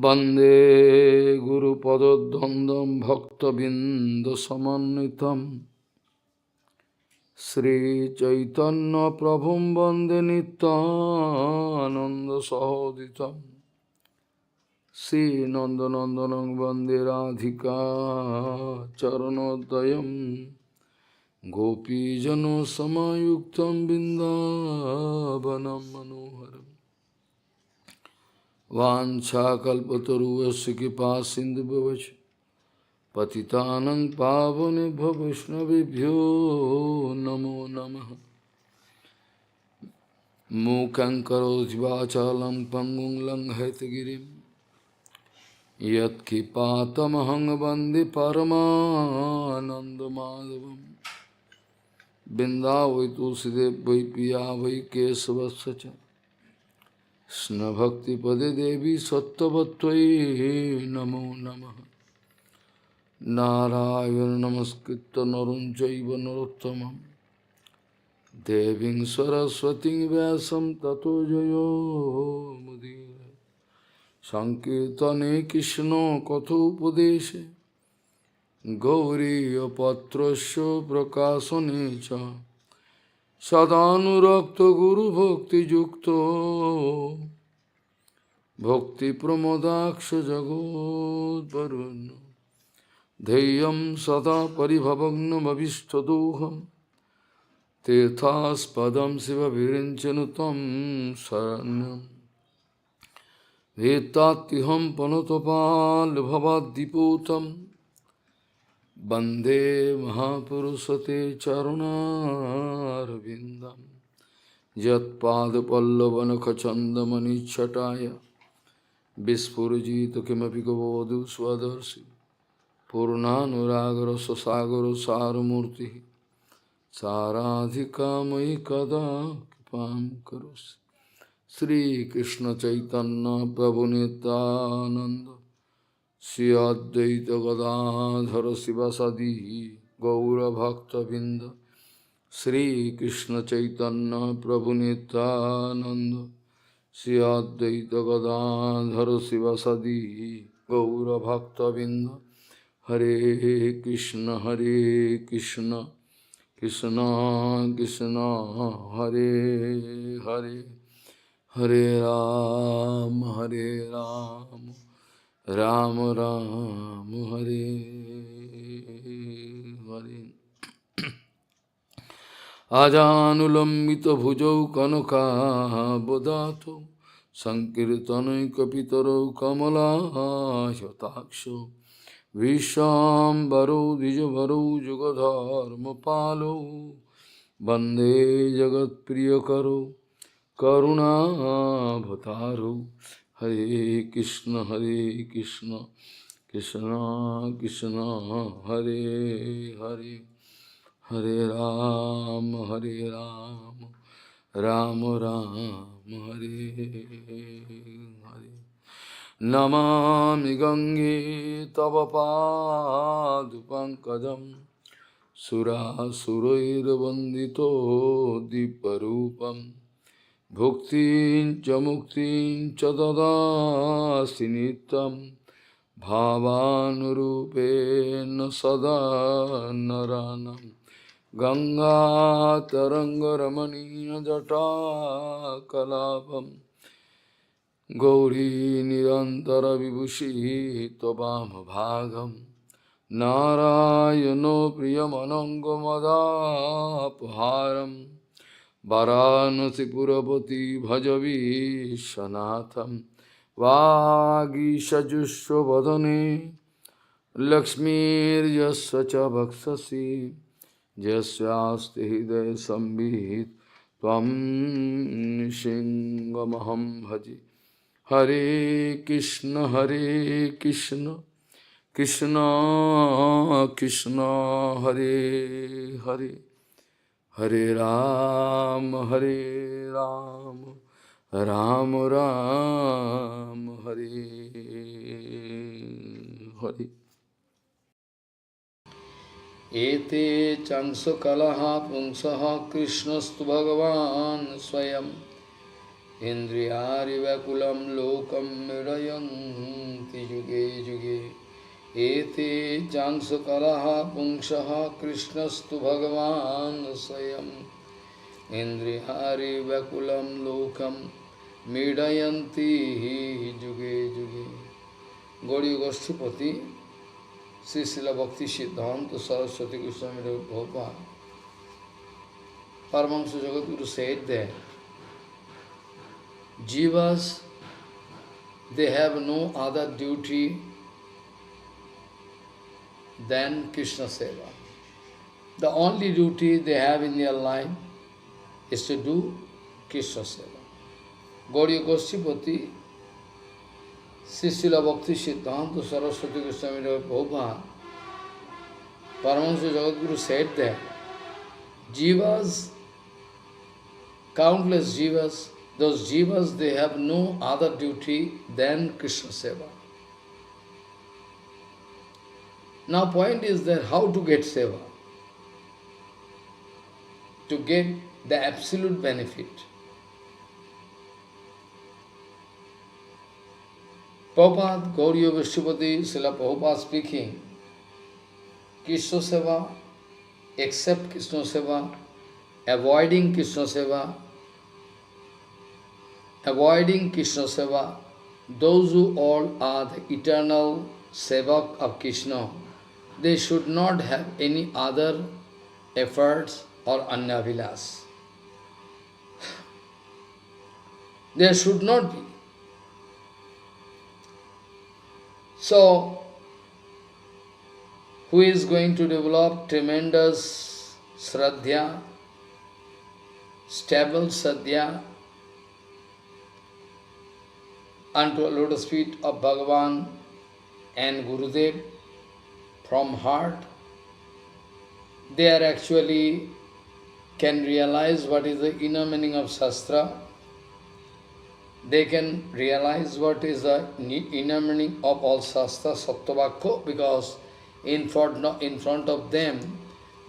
वंदे गुरुपदद्वन्द्वं भक्तबिंदसमन्वितं श्रीचैतन्यप्रभुं वन्दे नित्यानन्दसहोदितं श्रीनन्दनन्दनं वन्दे राधिका चरणोदयं गोपीजनसमायुक्तं बिन्दावनं मनोहरम् वाञ्छाकल्पतरुस्य कृपा सिन्धुभ्यश्च पतितानं पावनेभ्यो वैष्णवेभ्यो नमो नमः। मूकं करोति वाचालं पङ्गुं लङ्घयितगिरिं यत्कृपातमहं वन्दे परमानन्दमाधवं। बिन्दावै तुलसीदेव वै पिया वै केशवस्य च कृष्णभक्तिपदे देवी सत्त्ववत्त्वयि नमो नमः। नारायण नमस्कृत्य नरं चैव नरोत्तमं देवीं सरस्वतीं व्यासं ततो जयो मुदीरये। संकीर्तने कृष्ण कथोपदेशे गौरीयपत्रस्य प्रकाशने च सदानुरक्त गुरुभक्तियुक्तो भक्तिप्रमोदाक्ष जगोद्वरुण्य धैर्यं सदा परिभवग्नमभिष्टदोहं तीर्थास्पदं शिवविरिञ्चनुतं शरण्यं वेत्तात्तिहं पनुतपाल्भवाद्दिपूतं वन्दे महापुरुषते चरुणारविन्दं यत्पादपल्लवनखचन्दमनिच्छटाय विस्फुरजित किमपि गवोऽधु स्वदर्शि पूर्णानुरागरससागरसारमूर्तिः साराधिका मयि कदा कृपां करोसि। श्रीकृष्णचैतन्य प्रभुनित्यानन्द श्री अद्वैत गदाधर शिवसदि गौरभक्तबिंद श्रीकृष्ण चैतन्य प्रभु नित्यानंद श्री अद्वैत गदाधर शिवसदि गौरभक्तबिंद। हरे कृष्ण कृष्ण कृष्ण हरे हरे हरे राम राम राम हरे हरे। आजानुलंबित भुजौ कनकाबदातो संकीर्तनैकपितरौ कमलायताक्षो विश्वाम्बरो द्विजभरौ जुगधर्मपालो वन्दे जगत्प्रियकरो करुणाभतारो। हरे कृष्ण कृष्ण कृष्ण हरे हरे हरे राम राम राम हरे हरे। नमामि गंगे तव पादपङ्कजं सुरासुरैर्वन्दितो दीपरूपं भुक्तिं च मुक्तिं च ददासि नित्यं भावानुरूपेण सदा नरानं। गङ्गातरङ्गरमणीयजटाकलापं गौरी निरन्तरविभूषी त्ववामभागं नारायणो प्रियमनङ्गमदापहारं वाराणसीपुरपति भजवीशनाथं। वागीशजुष्वदने लक्ष्मीर्यस्य च वक्षसि यस्यास्ति हृदये संविहित त्वं नृसिंहमहं भजे। हरे कृष्ण कृष्ण कृष्ण हरे हरे हरे राम राम राम हरे हरे। एते चंसकलहा पुंसः कृष्णस्तु भगवान् स्वयं Indriyarivakulam lokam mirayanti juge juge. Ete jangsakaraha pungshaha krishnastu bhagavan Shyam. Indriyarivakulam lokam mirayanti juge juge. Gauriya Gosvamīpāda, Srila Bhakti Siddhanta Saraswati Goswami Prabhupada, Paramahamsa Jagadguru said that Jivas, they have no other duty than Krishna Seva. The only duty they have in their life is to do Krishna Seva. Gauriya Gosvamīpāda, Srila Bhakti Siddhanta Saraswati Goswami Prabhupada, Paramahamsa Jagadguru said that Jivas, countless Jivas, those Jivas, they have no other duty than Krishna Seva. Now point is that how to get Seva? To get the absolute benefit. Prabhupada, Gauriya Gosvamīpāda, Srila Prabhupada speaking, Krishna Seva, accept Krishna Seva, avoiding Krishna Seva, those who all are the eternal Sevak of Krishna, they should not have any other efforts or anyavilas. There should not be. So, who is going to develop tremendous Shraddha, stable Shraddha, unto a lotus feet of Bhagavan and Gurudev from heart, they are actually can realize what is the inner meaning of Shastra. They can realize what is the inner meaning of all Shastra, Sattva-Vakya, because in front of them,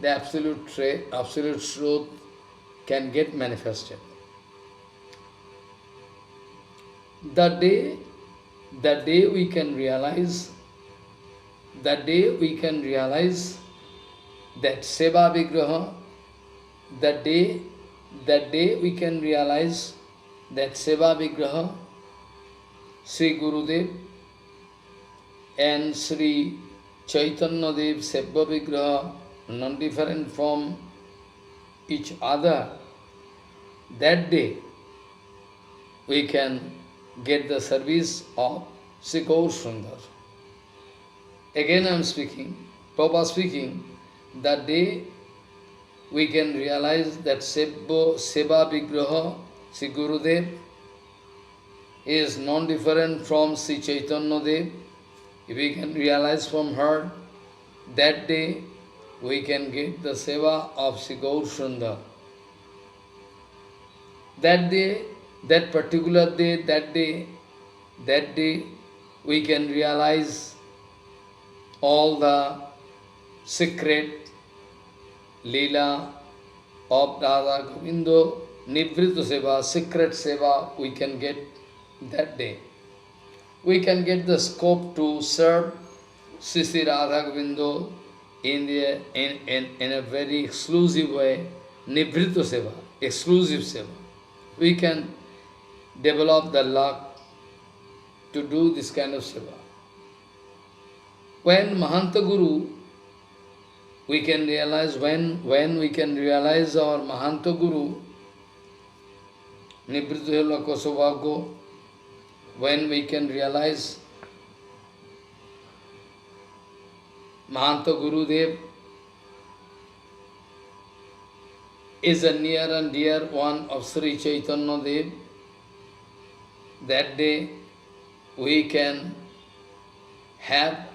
the absolute truth can get manifested. The day we can realize, that Seva Vigraha, that day we can realize that Seva Vigraha, Sri Gurudev and Sri Chaitanya Dev Seva Vigraha, non-different from each other, that day we can get the service of Sri Gaur Sundar. Again I am speaking, Prabhupada speaking, that day we can realize that Seva Vigraha, Sri Gurudev, is non-different from Sri Chaitanya Dev. If we can realize from her, that day we can get the Seva of Sri Gaur Sundar. That day, that particular day, that day we can realize all the secret Leela of Radha Govindo, Nivrita Seva, secret Seva we can get that day. We can get the scope to serve Sri Radha Govindo in a very exclusive way, Nivrita Seva, exclusive Seva. We can develop the luck to do this kind of Seva. When Mahanta Guru, we can realize, when we can realize our Mahanta Guru, Nibrita Laka Saubhagya, when we can realize Mahanta Gurudev is a near and dear one of Sri Chaitanya Dev, that day we can have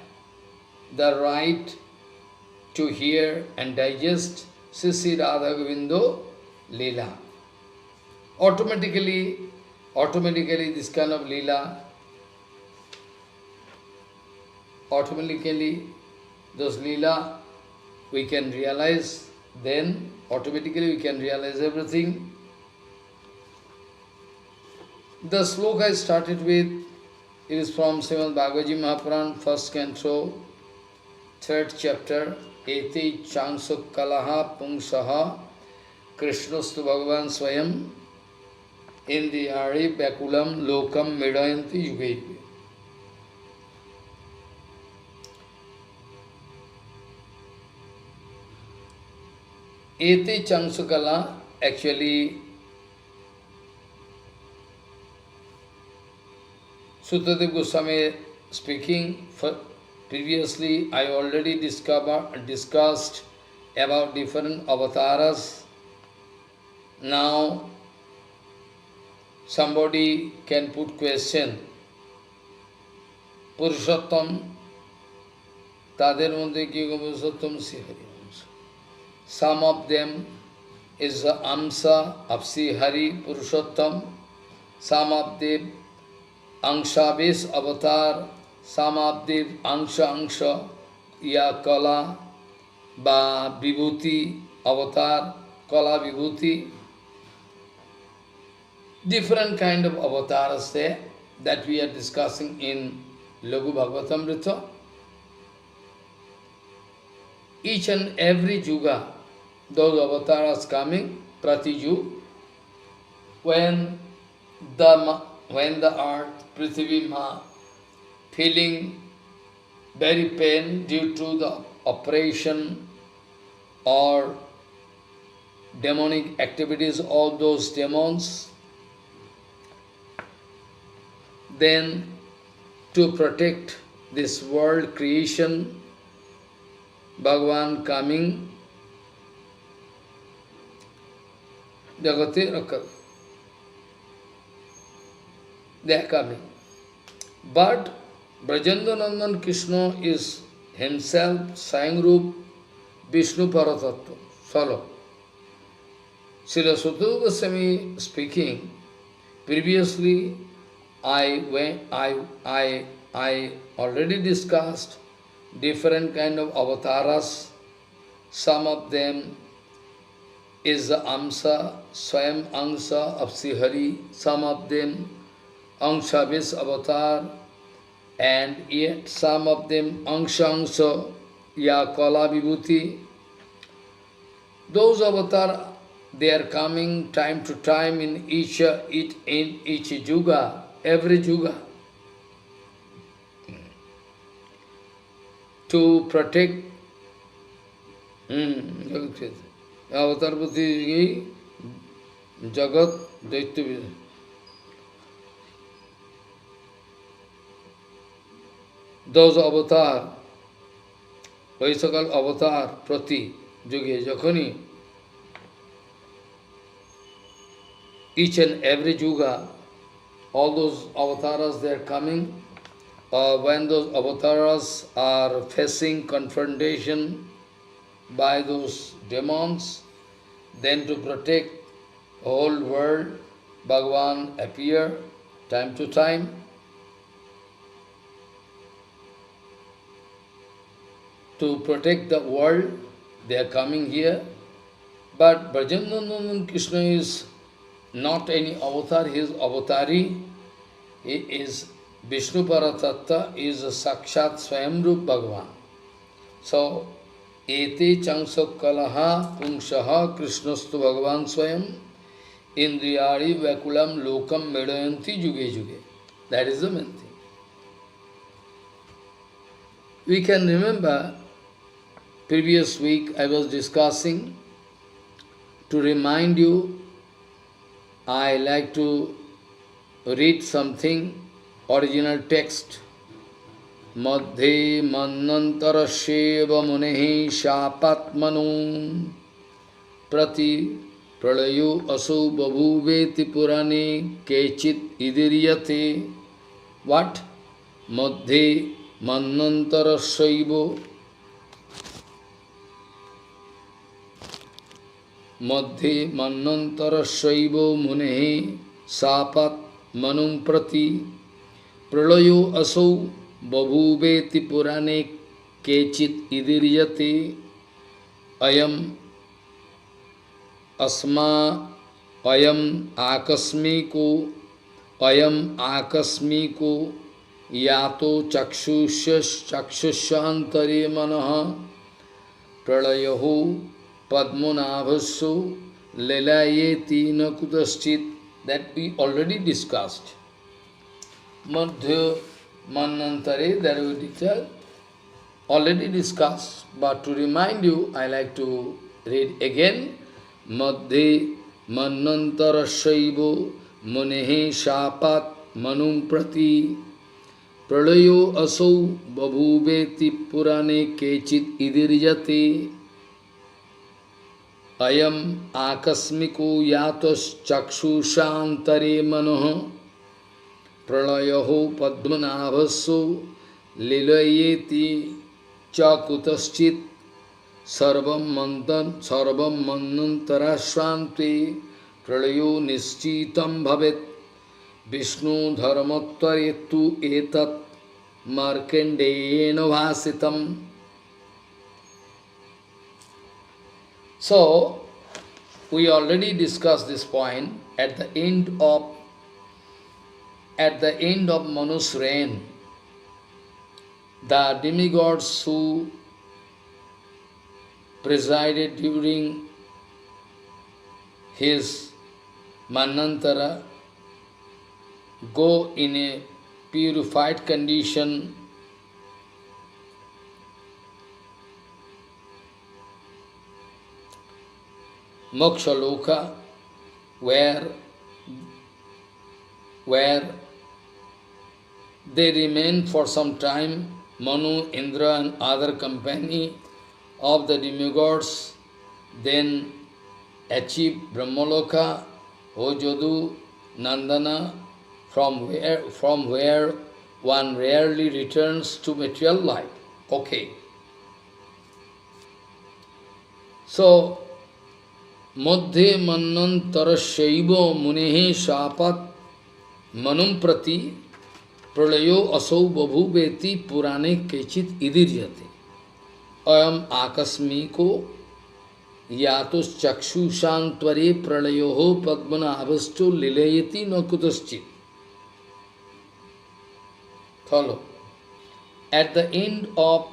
the right to hear and digest Sri Radha Govindo Leela. Automatically this kind of Leela, automatically those Leela we can realize, then automatically we can realize everything. The sloka I started with, it is from Srimad Bhagavaji Mahapuran, first canto, third chapter, Eti Changsukalaha Pungsaha Krishnastu Bhagavan Swayam Indriyari Bakulam Lokam Medayanti Yuge Yuge. Eti Changsukala, actually Suttadev Goswami speaking. Previously I already discussed about different avatars. Now somebody can put question, Purushottam, Tader Mondhe Ki Purushottam Sihari. Some of them is the Amsa of Sihari Purushottam, some of them Angshavis avatar, some of the Angsha, Ya Kala, Ba Vibhuti avatar, Kala Vibhuti. Different kind of avatars there that we are discussing in Laghu-Bhagavatamrita. Each and every juga, those avatars coming, Pratiju, when the earth, Prithvi Ma, feeling very pain due to the oppression or demonic activities, all those demons, then to protect this world creation, Bhagavan coming, Jagati Rakha. They are coming. But Brajendanandan Krishna is himself Shyam Roop Vishnu Paratattva, solo. Śrīla Suttadeva Goswami speaking, previously I already discussed different kind of avatars. Some of them is the Amsa, Swayam Angsa of Sihari, some of them Angshavis avatar, and yet some of them Angsha, Ya Kala Vibhuti. Those avatars, they are coming time to time in each juga, every juga, to protect avatar buddhi jagat daitya. Those avatar, Vaisakal avatar, Prati, Juge, Jakhani, each and every juga, all those avatars they are coming, when those avatars are facing confrontation by those demons, then to protect the whole world, Bhagavan appear time to time. To protect the world, they are coming here. But Brajendanandan Krishna is not any avatar, he is avatari. He is Vishnu Paratattva, is a Sakshat Swayam Roop Bhagavan. So, Ete Changsakalaha Pungshaha Krishnastu Bhagavan Swayam Indriyari Vakulam Lokam Medayanti Juge Juge. That is the main thing. We can remember, previous week I was discussing, to remind you, I like to read something, original text. Madhe mannantarasheva munehi shapatmanum prati pralayo aso babhuveti purane kechit idiryate. What? Madhe mannantarasheva Madhe mannantarashaivo munehe sapat manum prati pralayo asau babhuveti purane kechit idiryate ayam asma ayam akasmiko Ayam akasmiko yato chakshushyantare manaha pralayaho padmanabhasu lelayeti nakutaschit. That we already discussed. Madhya Manantare, that we already discussed. But to remind you, I like to read again. Madhya Manantara Shaivo Munehe Shapat Manum Prati Pralayo Asau Babhuveti Purane Kechit Idirijate Ayam Akasmiko Yatos Chakshusantare Manoha Pralayaho Padmanabhaso Lilayeti Chakutaschit Sarvam Manantarashvanti Pralayo Nischitam Bhavet Vishnu Dharmatvaretu Etat Markandeyena Vasitam. So, we already discussed this point at the end of Manu's reign. The demigods who presided during his Manantara go in a purified condition Moksha Loka, where they remain for some time, Manu, Indra and other company of the demigods, then achieve Brahmaloka, Ojadu, Nandana, from where one rarely returns to material life. Okay. So, Madhya Manantara Shaiva Munehe Shapat Manum Prati Pralayo Asau Babhuveti Purane Kechit Idiryate Ayam Akasmiko Yatus Chakshushantvare Pralayoho Padmanabhastu Lilayati Nakutaschit. Follow. At the end of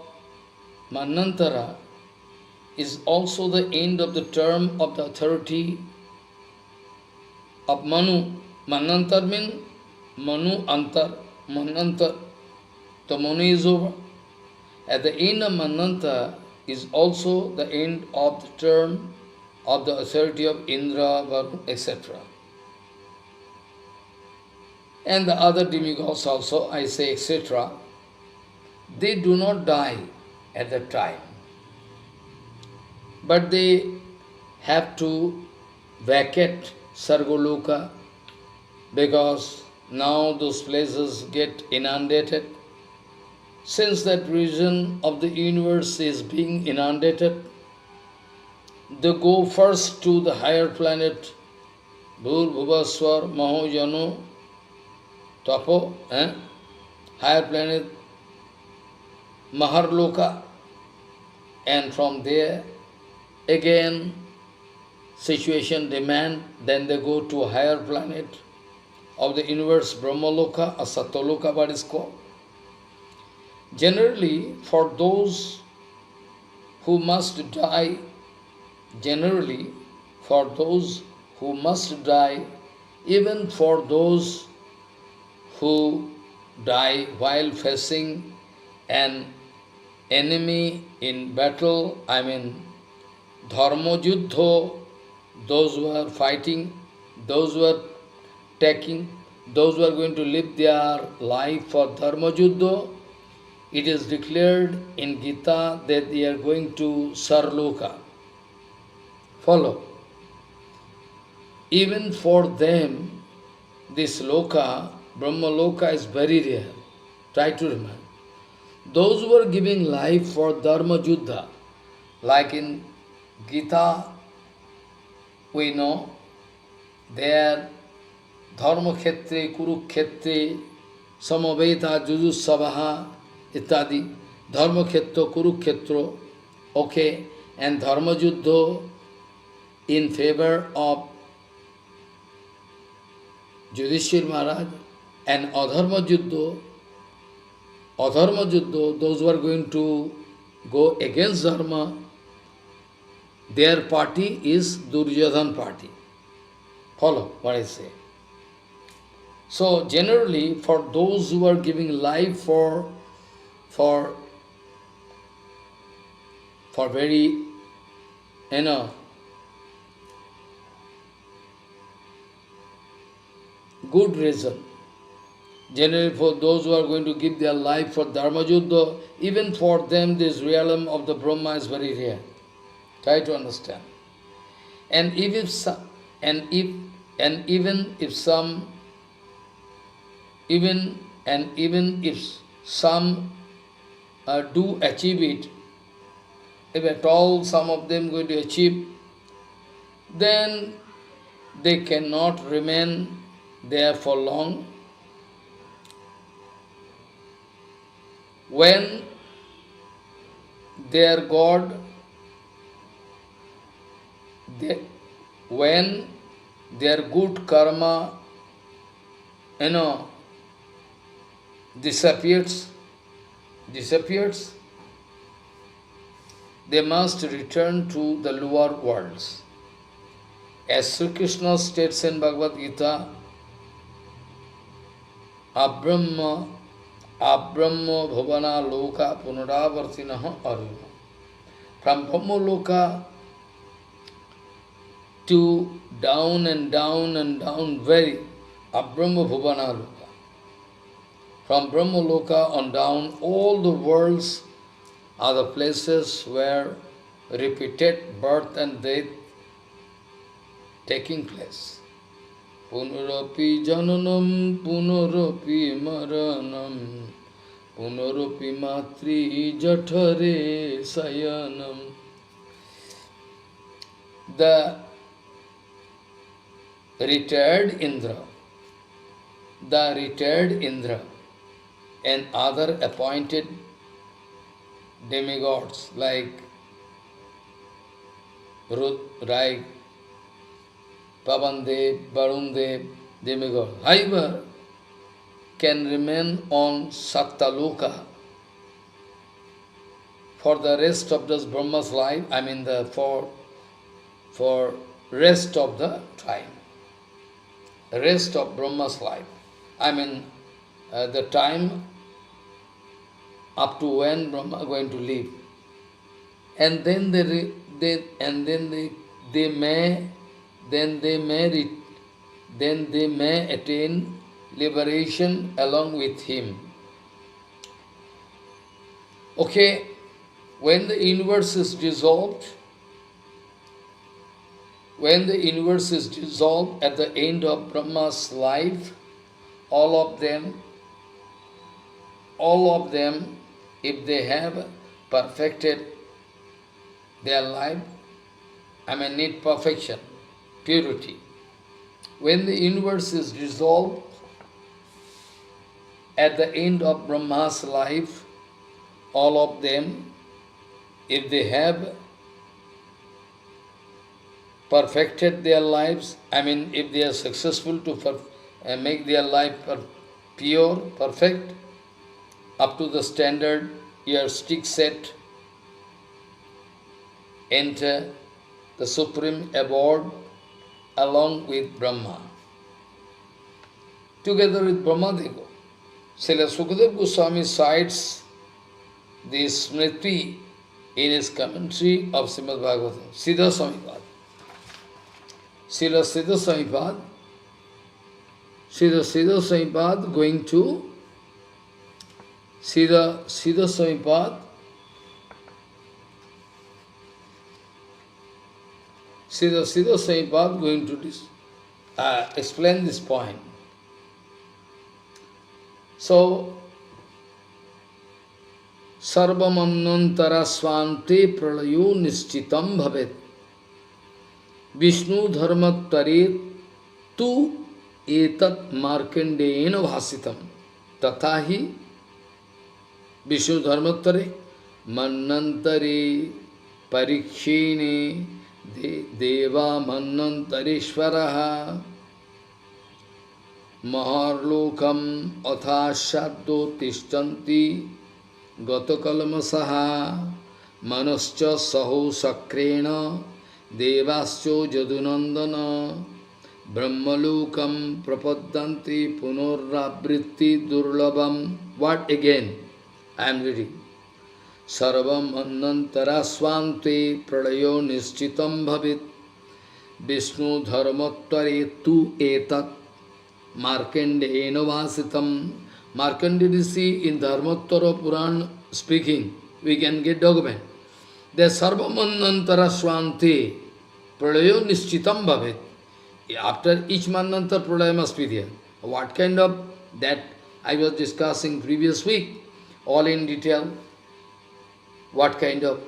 Manantara is also the end of the term of the authority of Manu. Manantar means Manu Antar, Manantar. The Manu is over. At the end of Mananta is also the end of the term of the authority of Indra, Varun, etc. And the other demigods also, I say etc. They do not die at that time. But they have to vacate Sargoloka because now those places get inundated. Since that region of the universe is being inundated, they go first to the higher planet, Bhur, Bhuvaswar, Maho, Jano, Tapo, higher planet, Maharloka, and from there, again, situation demand, then they go to a higher planet of the universe, Brahmaloka or Satyaloka, what is called. Generally, for those who must die, even for those who die while facing an enemy in battle, I mean, Dharma Juddha, those who are fighting, those who are taking, those who are going to live their life for Dharma Juddha, it is declared in Gita that they are going to Sarloka. Follow. Even for them, this Loka, Brahma Loka is very rare. Try to remember. Those who are giving life for Dharma Juddha, like in Gita, we know, there Dharma Khetre, Kuru Khetre, Samaveta, Jujusavaha, Ittadi, Dharma Khetro, Kuru Khetro, okay, and Dharma Juddha in favor of Yudhishthir Maharaj and Adharma Juddha, those who are going to go against Dharma, their party is Duryodhan party. Follow what I say. So generally, for those who are giving life for very, good reason. Generally, for those who are going to give their life for Dharma Juddha, even for them this realm of the Brahma is very rare. Try to understand. And even if some do achieve it, if at all some of them going to achieve, then they cannot remain there for long. When their God, when their good karma, disappears, they must return to the lower worlds. As Sri Krishna states in Bhagavad Gita, Abrahma bhavana loka punaravartinaha aruna. From Brahma loka to down and down and down, very Abrahma bhavana loka. From Brahma loka on down, all the worlds are the places where repeated birth and death taking place. Punarapi jananam, punarapi maranam, punarapi matri jathare sayanam. The retired Indra and other appointed demigods like Pavandev, Varundev, demigod, however, can remain on Sattaloka for the rest of this Brahma's life, for rest of the time, rest of Brahma's life. The time up to when Brahma is going to live. And then they may attain liberation along with him. Okay, when the universe is dissolved, at the end of Brahma's life, all of them, if they have perfected their life, need perfection, purity. When the universe is dissolved, at the end of Brahma's life, all of them, if they have perfected their lives, if they are successful to make their life pure, perfect, up to the standard yardstick set, enter the supreme abode along with Brahma. Together with Brahma they go. Srila Sukadeva Goswami cites this Smriti in his commentary of Srimad Bhagavatam, Siddha Swamipāda. Srila Siddha Swamipāda going to Siddha Swamipāda. Siddha Swamipāda going to explain this point. So, Sarvamannantara svante pralayo nishchitam bhavet Vishnu dharmattare tu etat markandena bhasitam tathahi Vishnu dharmattare mannantare parikshene deva mannantareshvaraha. maharlokam athashaddo tishtanti gatakalmasaha manascha saho sakrena devascho jadunandana brahmalokam prapaddanti punarravritti durlabam. What again? I am reading. Sarvam annantara swante pralayo nishchitam bhavit Vishnu dharmattare tu etat Markandeya vasitam. Markandeya Rishi in Dharmottara Puran speaking, we can get document. The Sarvamannantara Swante Pralayo Nishchitam Bhavet. After each Manantar Pralaya must be there. What kind of that I was discussing previous week, all in detail. What kind of?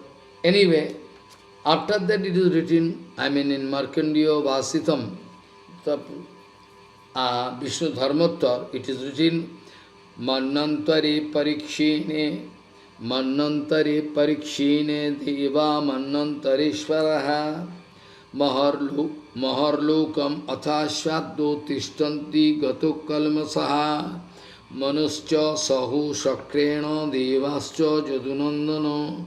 Anyway, after that it is written, I mean in Markandeya Vasitam, the Vishnu Dharmottar, it is written, Mannantare parikshine deva mannantareshvaraha maharlokam athashaddo tishtanti gato kalmasaha manuscha sahu shakrena devascha jadunandana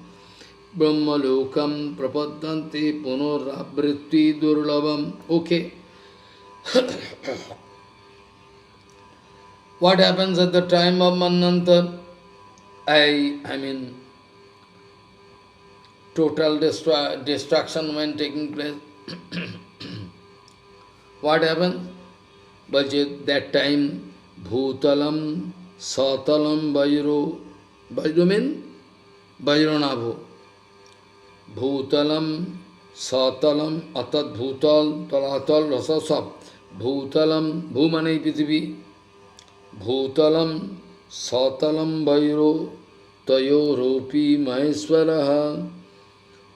brahmalokam prapaddanti punarravritti durlabam. Okay. What happens at the time of Manantar? I mean, total destruction when taking place. What happened? But at that time, Bhutalam, Satalam, Vajro means Vajranabhu. Bhutalam, Satalam, Atat Bhutal, Talatal, Rasasab. Bhutalam, Bhumanai Prithivi. Bhutalam, Satalam, Vajro, Tayo, Ropi, Maheswaraha.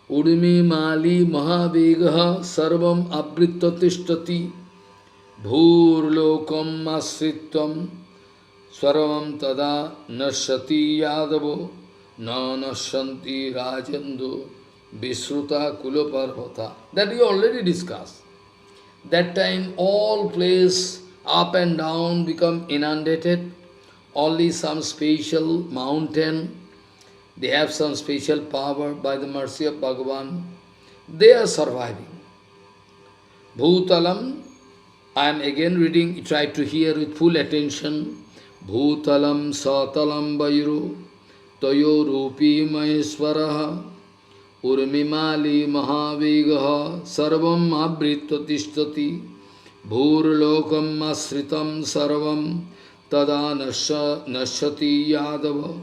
Udmi Mali Mahavegaha Sarvam Abritta Tishtati Bhurlokam Masritvam Swarvam Tada Nashati Yadavo Nanashanti Rajendo Visruta Kuloparvata. That we already discussed. That time all place up and down become inundated. Only some special mountain, they have some special power by the mercy of Bhagavan. They are surviving. Bhutalam, I am again reading, try to hear with full attention. Bhutalam satalam vajro tayo rupi maheswaraha urmimali mahavegaha sarvam abritta tishtati bhurlokam asritam sarvam tada nashati yadava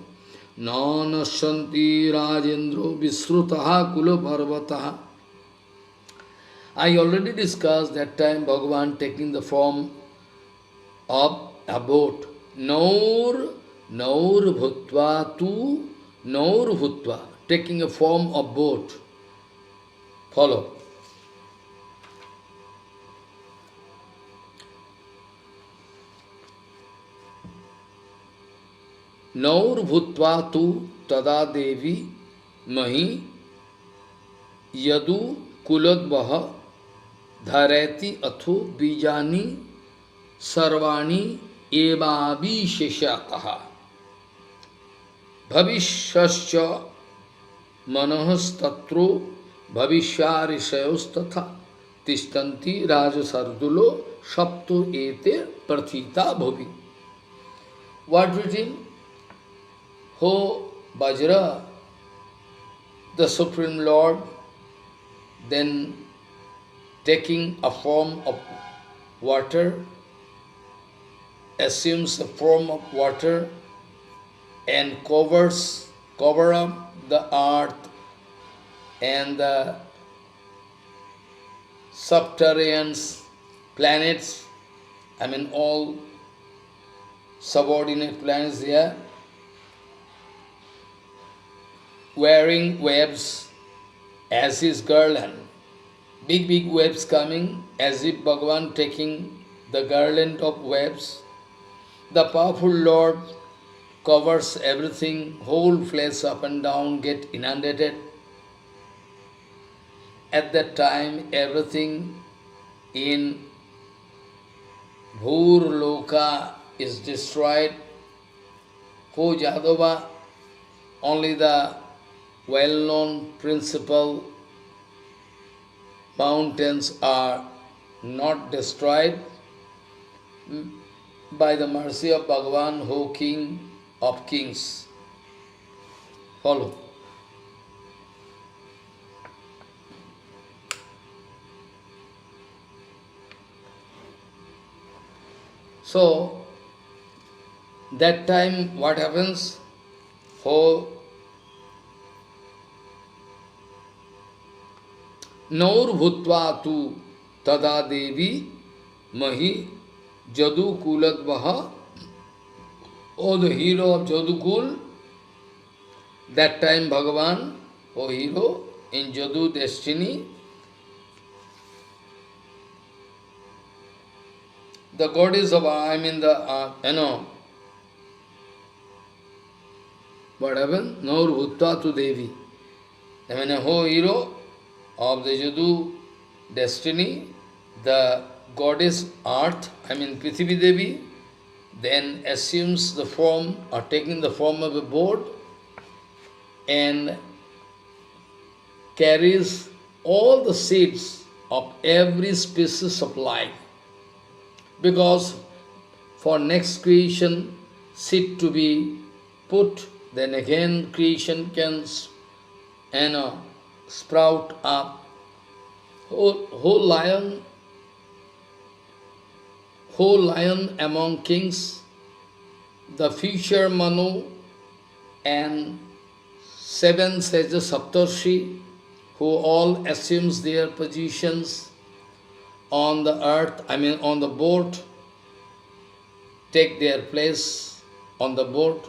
Nanashanti Rajendro Visrutaha Kula Parvataha. I already discussed that time Bhagavan taking the form of a boat. Naur Bhutva tu Naur Bhutva, taking a form of boat. Follow. Naur bhutva tu tada devi mahi yadu kuladvaha dharati atho bijani sarvani evavi sheshataha bhavishascha manahastatro bhavisharishayos tishtanti rajasardulo sapto ete prathita bhavi. What written? Ho Vajra, the Supreme Lord, then taking a form of water, assumes the form of water and cover up the earth and the subterranean planets, I mean all subordinate planets there, wearing webs as his garland. Big webs coming, as if Bhagavan taking the garland of webs. The powerful Lord covers everything, whole flesh up and down get inundated. At that time, everything in Bhur Loka is destroyed. Ho Jadava, only the well-known principal mountains are not destroyed. By the mercy of Bhagavan, O King of Kings. Follow. So, that time what happens? Oh, Naur Bhutva tu tada devi mahi Jadu Kulat Vaha, oh the hero of Jadukul, that time Bhagavan, oh hero, in Jadu destiny, the goddess of, what happened? Naur Bhutta tu Devi. Oh hero of the Jadu destiny, the goddess earth, Prithvi Devi, then assumes the form or taking the form of a board and carries all the seeds of every species of life. Because for next creation, seed to be put, then again creation can sprout up. Whole lion among kings, the future Manu and 7 sages Saptarshi, who all assumes their positions on the earth, on the boat, take their place on the boat,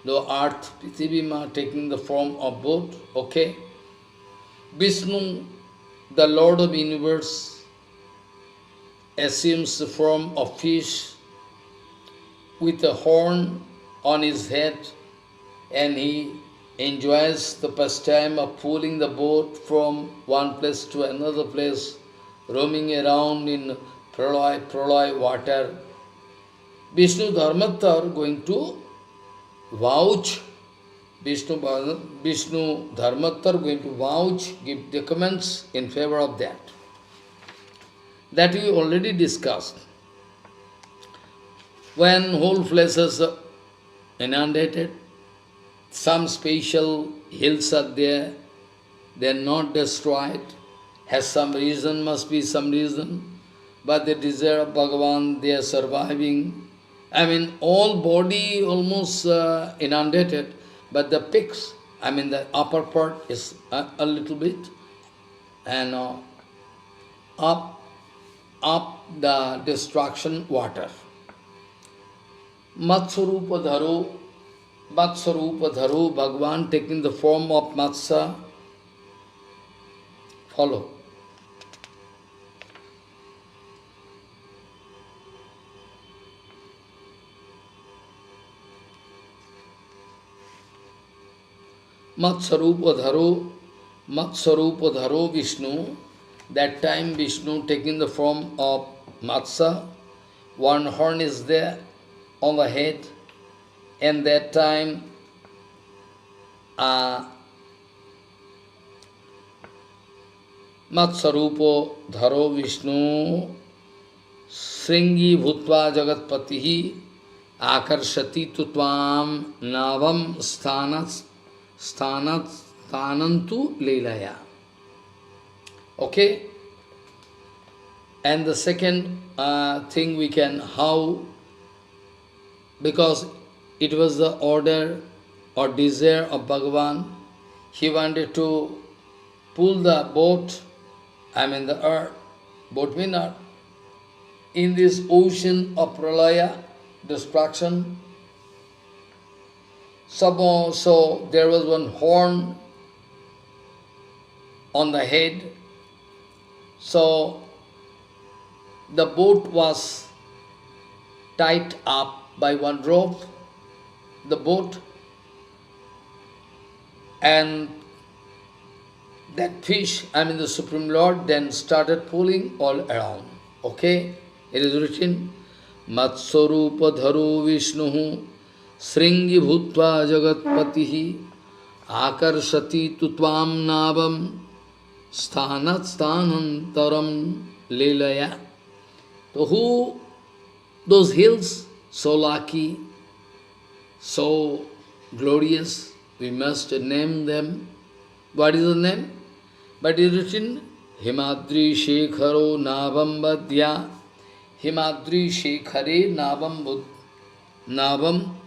the earth, Prithivima taking the form of boat, okay? Vishnu, the Lord of universe, assumes the form of fish with a horn on his head, and he enjoys the pastime of pulling the boat from one place to another place, roaming around in pralay water. Vishnu Dharmatar going to vouch, Vishnu Dharmatar going to vouch, give documents in favor of that. That we already discussed. When whole flesh is inundated, some special hills are there, they are not destroyed, has some reason, must be some reason, but the desire of Bhagavan, they are surviving. All body almost inundated, but the peaks, the upper part is a little bit, and up the destruction water. Matsvarupa Dharo, Bhagavan taking the form of Matsya. Follow. Matsvarupa Dharo Vishnu. That time Vishnu taking the form of Matsya. One horn is there on the head. And that time Matsarupo Dharo Vishnu Sringi Bhutva Jagatpatihi Akarshati Tutvam Navam Sthanantu Leelaya. Okay? And the second thing we can, how, because it was the order or desire of Bhagavan, he wanted to pull the boat, the earth, boat means earth, in this ocean of pralaya, destruction. So there was one horn on the head. So the boat was tied up by one rope, the boat, and that fish, the Supreme Lord, then started pulling all around. Okay? It is written, Mānas-sarovara dharo Vishnuhu Sringi bhutva jagatpatihi Akarsati tu tvam navam sthanat sthanantaram lelaya. So who, those hills, so lucky, so glorious, we must name them. What is the name? But it is written, Himadri Shekharo Navam Badhya, Himadri Shekhare Navam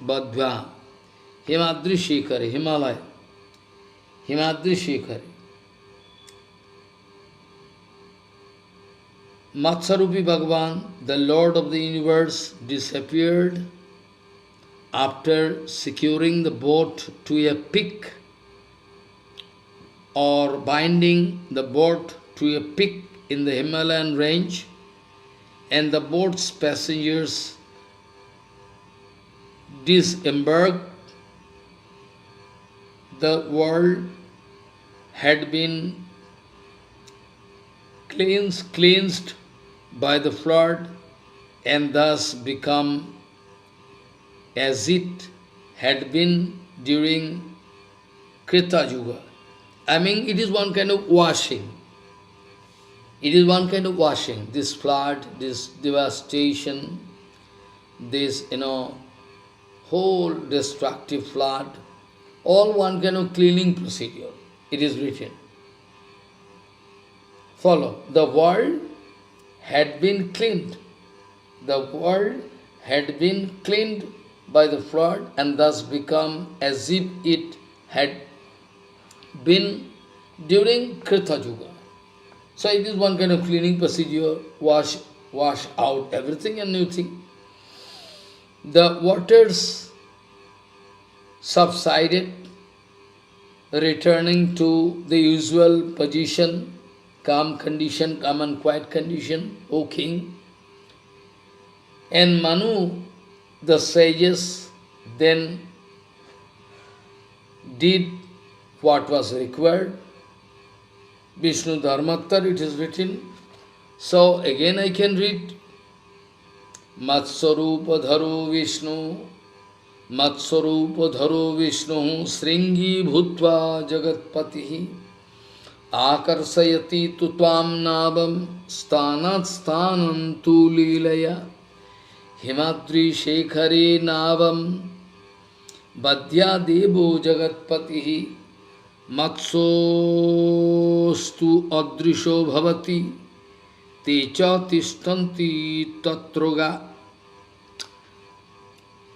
Badhya, Himadri Shekhare, Himalaya, Himadri Shekhare. Mānas-sarovara Bhagavan, the Lord of the universe, disappeared after securing the boat to a peak or binding the boat to a peak in the Himalayan range, and the boat's passengers disembarked. The world had been cleansed by the flood and thus become as it had been during Krita Yuga. I mean, it is one kind of washing. It is one kind of washing. This flood, this devastation, this, whole destructive flood, all one kind of cleaning procedure. It is written. Follow. The world had been cleaned. The world had been cleaned by the flood and thus become as if it had been during Krita Yuga. So it is one kind of cleaning procedure, wash out everything and new thing. The waters subsided, returning to the usual position, calm condition, calm and quiet condition, O king. And Manu, the sages, then did what was required. Vishnu Dharmattar, it is written. So again I can read. Mānas-sarovara dharo Vishnu, Mānas-sarovara dharo Vishnu, Sringi bhutva jagatpatihi, Akarsayati tu tvam navam, sthanat sthanantu lilaya, Himadri shekhare navam, badhya devo jagatpatihi, Matsostu adrisho bhavati, techa tishtanti tatroga,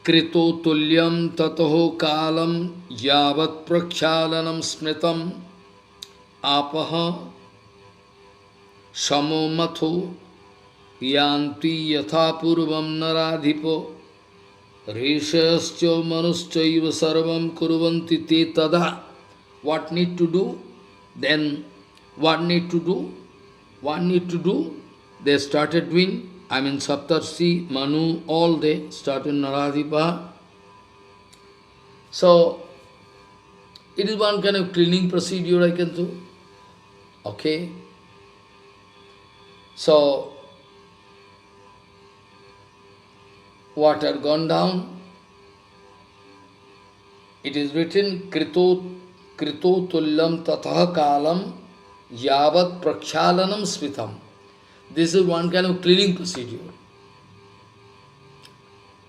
krito tulyam tataho kalam, yavat prakshalanam smritam, apaha samo matho, yanti yatha purvam naradhipo, rishascha manuschaiva sarvam kuruvanti te tada. What need to do? Then what need to do? What need to do? They started doing, Saptarshi, Manu, all they started Naradhipa. So, it is one kind of cleaning procedure I can do. Okay? So, water gone down. It is written, Krito tullam tatha kalam yavat prakshalanam svitam. This is one kind of cleaning procedure.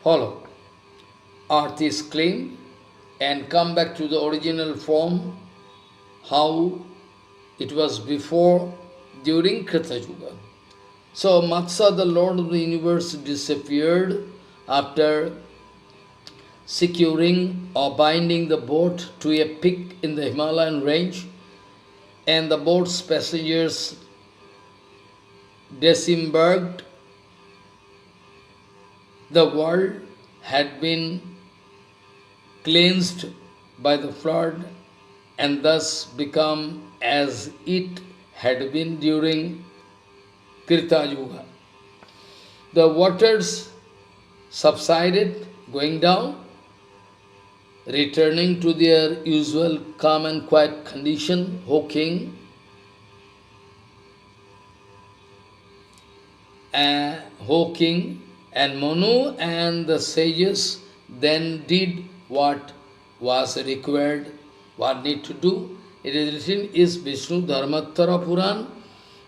Follow. Earth is clean and come back to the original form, how it was before, during Krita Yuga. So Matsa, the Lord of the universe, disappeared after securing or binding the boat to a peak in the Himalayan range, and the boat's passengers disembarked. The world had been cleansed by the flood and thus become as it had been during Krita Yuga. The waters subsided, going down, returning to their usual calm and quiet condition, O king. O king, And Manu and the sages then did what was required, what need to do. It is written is Vishnu Dharmattara Puran,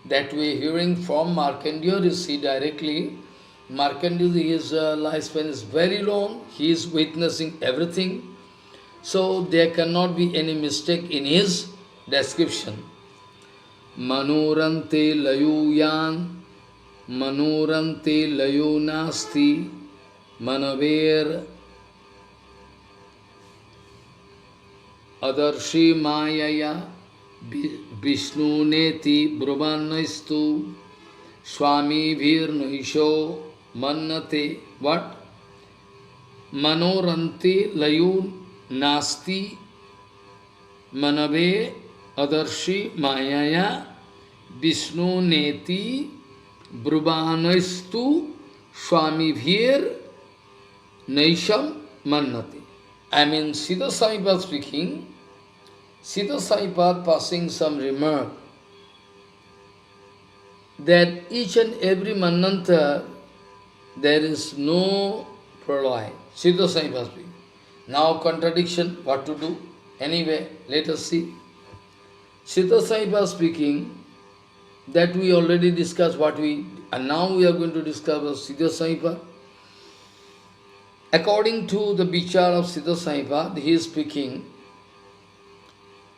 that we are hearing from Markandeya Rishi directly. Markandeya, his lifespan is very long, he is witnessing everything. So there cannot be any mistake in his description. Manurante layuyan, manurante layu nasti, manaver adarshi mayaya, Vishnu neti bruvannaistu, Swami vir naisho mannate. What? Manorante layu nasti, manave adarshi mayaya, Vishnu neti bruvannaistu, Swami vir naisham mannate. I mean, Siddha Sahiba speaking, Siddha Sahiba passing some remark that each and every Manvantara there is no pralaya. Siddha Sahiba speaking. Now contradiction, what to do? Anyway, let us see. Siddha Sahiba speaking, that we already discussed and now we are going to discuss Siddha Sahiba. According to the Vichar of Siddha Sahiba, he is speaking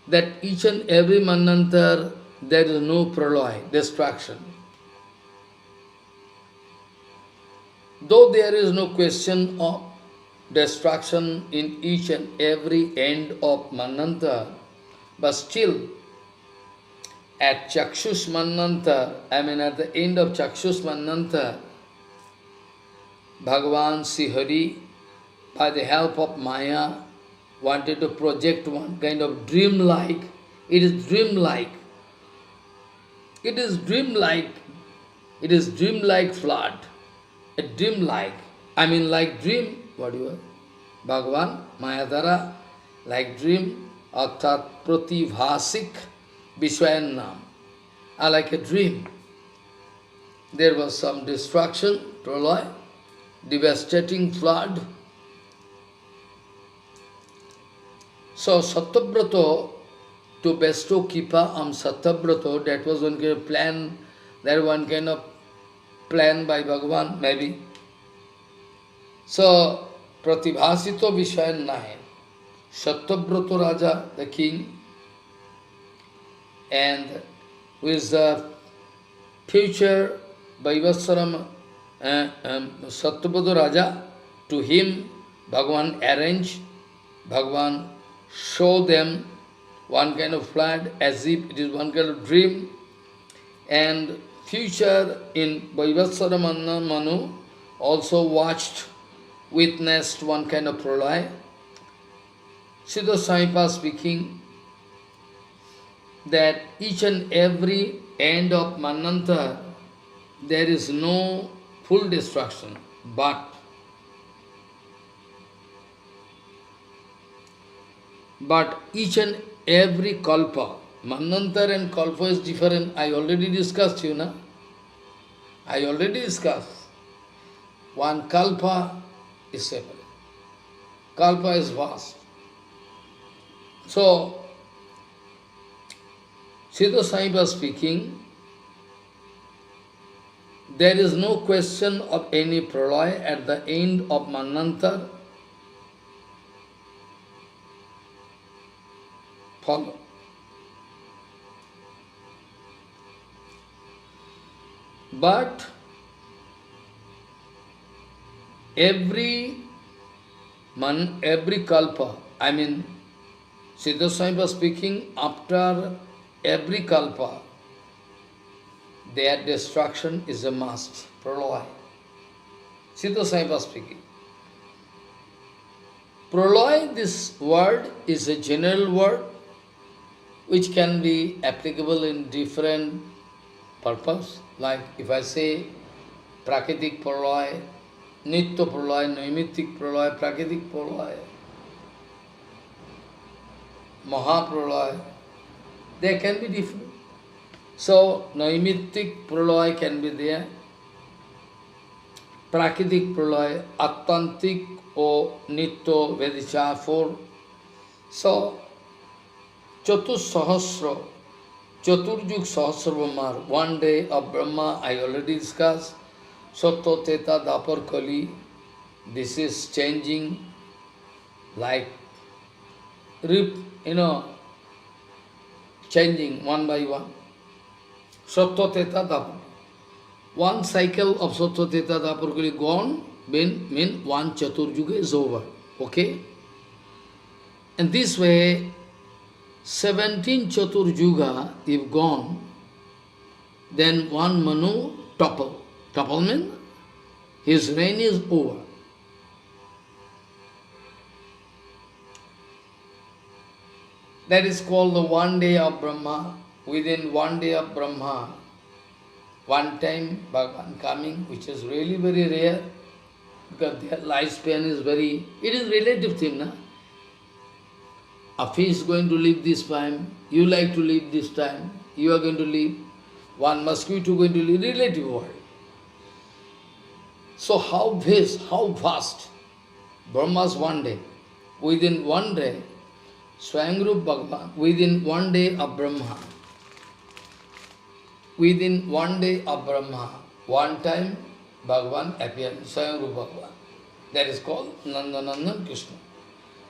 that each and every Manvantara there is no pralaya, destruction. Though there is no question of destruction in each and every end of Manvantara, but still at Chakshus Manvantara, at the end of Chakshus Manvantara, Bhagavan Sri Hari, by the help of Maya, wanted to project one kind of dream-like. It is dream-like. It is dream-like. It is dream-like flood. A dream-like. Like dream. What do you want? Bhagavan, Mayadhara, like dream, arthat prativhasik vishwayanam. Like a dream. There was some destruction, pralaya, devastating flood. So Satyabrato, to bestow Kripa on Satyabrato, that was one kind of plan, that one kind of plan by Bhagavan, maybe. So, Pratibhasito Vishwayan Nahe, Satyabrato Raja, the king, and who is the future Vaivasvaram Satyabrato Raja, to him Bhagavan arranged, Bhagavan show them one kind of flood as if it is one kind of dream, and future in Vaivasvara Manu also watched, witnessed one kind of pralaya. Siddha Sahiba speaking that each and every end of Manvantara there is no full destruction, but each and every kalpa, Manvantara and kalpa is different. I already discussed, I already discussed. One kalpa is separate. Kalpa is vast. So, Siddha Sahiba speaking, there is no question of any pralaya at the end of Manvantara. Follow. But every kalpa, Siddha Sahiba speaking, after every kalpa, their destruction is a must, pralaya. Siddha Sahiba speaking. Pralaya, this word is a general word which can be applicable in different purpose. Like if I say prakritik pralaya, nitya pralaya, naimittik pralaya, prakritik pralaya, mahapralaya, they can be different. So naimittik pralaya can be there, Prakritik pralaya, Attantik or Nitto Vedicha 4. So, Chatur Yug Sahasra Brahma, one day of Brahma, I already discussed. Satto Teta Dapar Kali, this is changing like changing one by one. Satto Teta Dapar. One cycle of Satto Teta Dapar Kali gone, mean one Chatur Yuga is over. Okay? And this way, 17 Chatur Yuga, if gone, then one Manu topple. Topple means his reign is over. That is called the one day of Brahma. Within one day of Brahma, one time Bhagavan coming, which is really very rare, because their lifespan is it is relative thing, na? A fish is going to live this time, you like to live this time, you are going to live, one mosquito going to live, relative world. So how vast Brahma's one day, within one day, Shyam Bhagavan, within one day of Brahma, one time Bhagavan appeared, Shyam Bhagavan. That is called Nandanandan Krishna.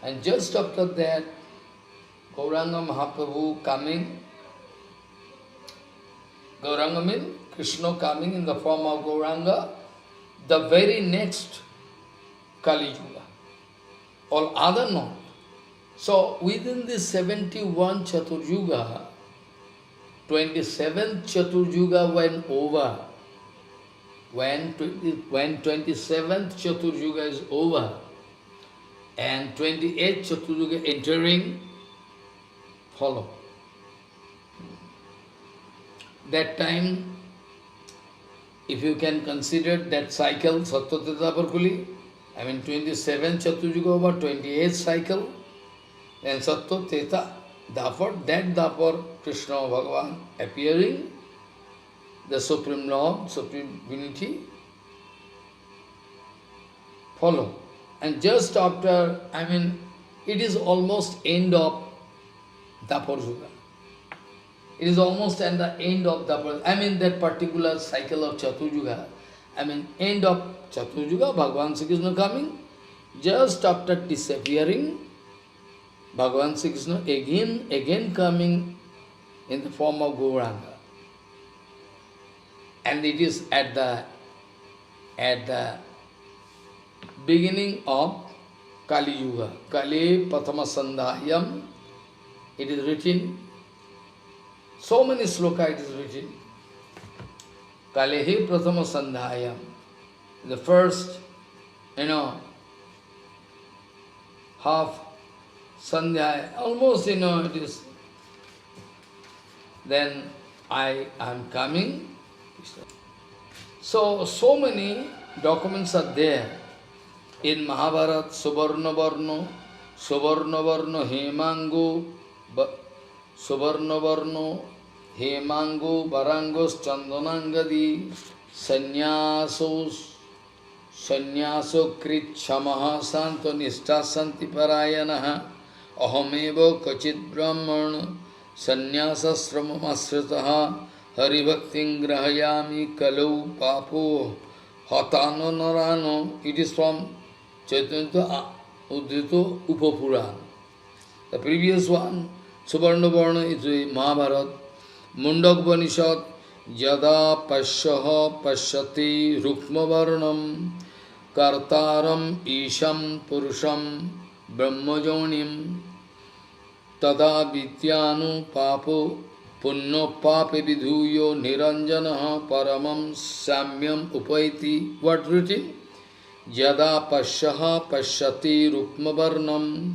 And just after that, Gauranga Mahaprabhu coming, Gauranga means Krishna coming in the form of Gauranga, the very next Kali Yuga. All other not. So within this 71 Chatur Yuga, 27th Chatur Yuga went over. When 27th Chatur Yuga is over, and 28th Chatur Yuga entering, follow. That time, if you can consider that cycle, Sattva-teta Parkuli, 27th Chatur Yuga over 28th cycle, then Sattva-teta, that Dapar, Krishna Bhagavan appearing, the Supreme Lord, Supreme Divinity, follow. And just after, it is almost end of Dapar Yuga. It is almost at the end of Dapar, that particular cycle of Chatur Yuga. End of Chatur Yuga, Bhagavan Sri Krishna coming, just after disappearing, Bhagavan Sri Krishna again coming in the form of Gauranga. And it is at the beginning of Kali Yuga. Kali Prathama Sandhyam, it is written, so many sloka it is written. Kalehi Prathama Sandhyam, the first, half Sandhya, almost, it is. Then I am coming. So many documents are there. In Mahabharata, Suvarna Varno, Hemango, Suvarna Hemango, Barangos, Chandanangadi, Sanyaso Krit Shamaha Santo Nishta Santi Parayanaha, Ahamevo Kachit Brahman, Sanyasasrama Masritaha, Haribhakting Grahayami Kalau Papo, Hatano Narano. It is from Chaitanya Uddhito Upapuran. The previous one, Suvarna Varna, is Mahabharata. Mundak Upanishad, Yada Pasyaha Pasyati Rukma Varnam, Kartaram Isham Purusham Brahmajonim, Tada Vityanu Papo Punno Pape Vidhuyo Niranjanaha Paramhamsa Śrīla Upaiti. What written? Yada Pasyaha Pasyati Rukma Varnam,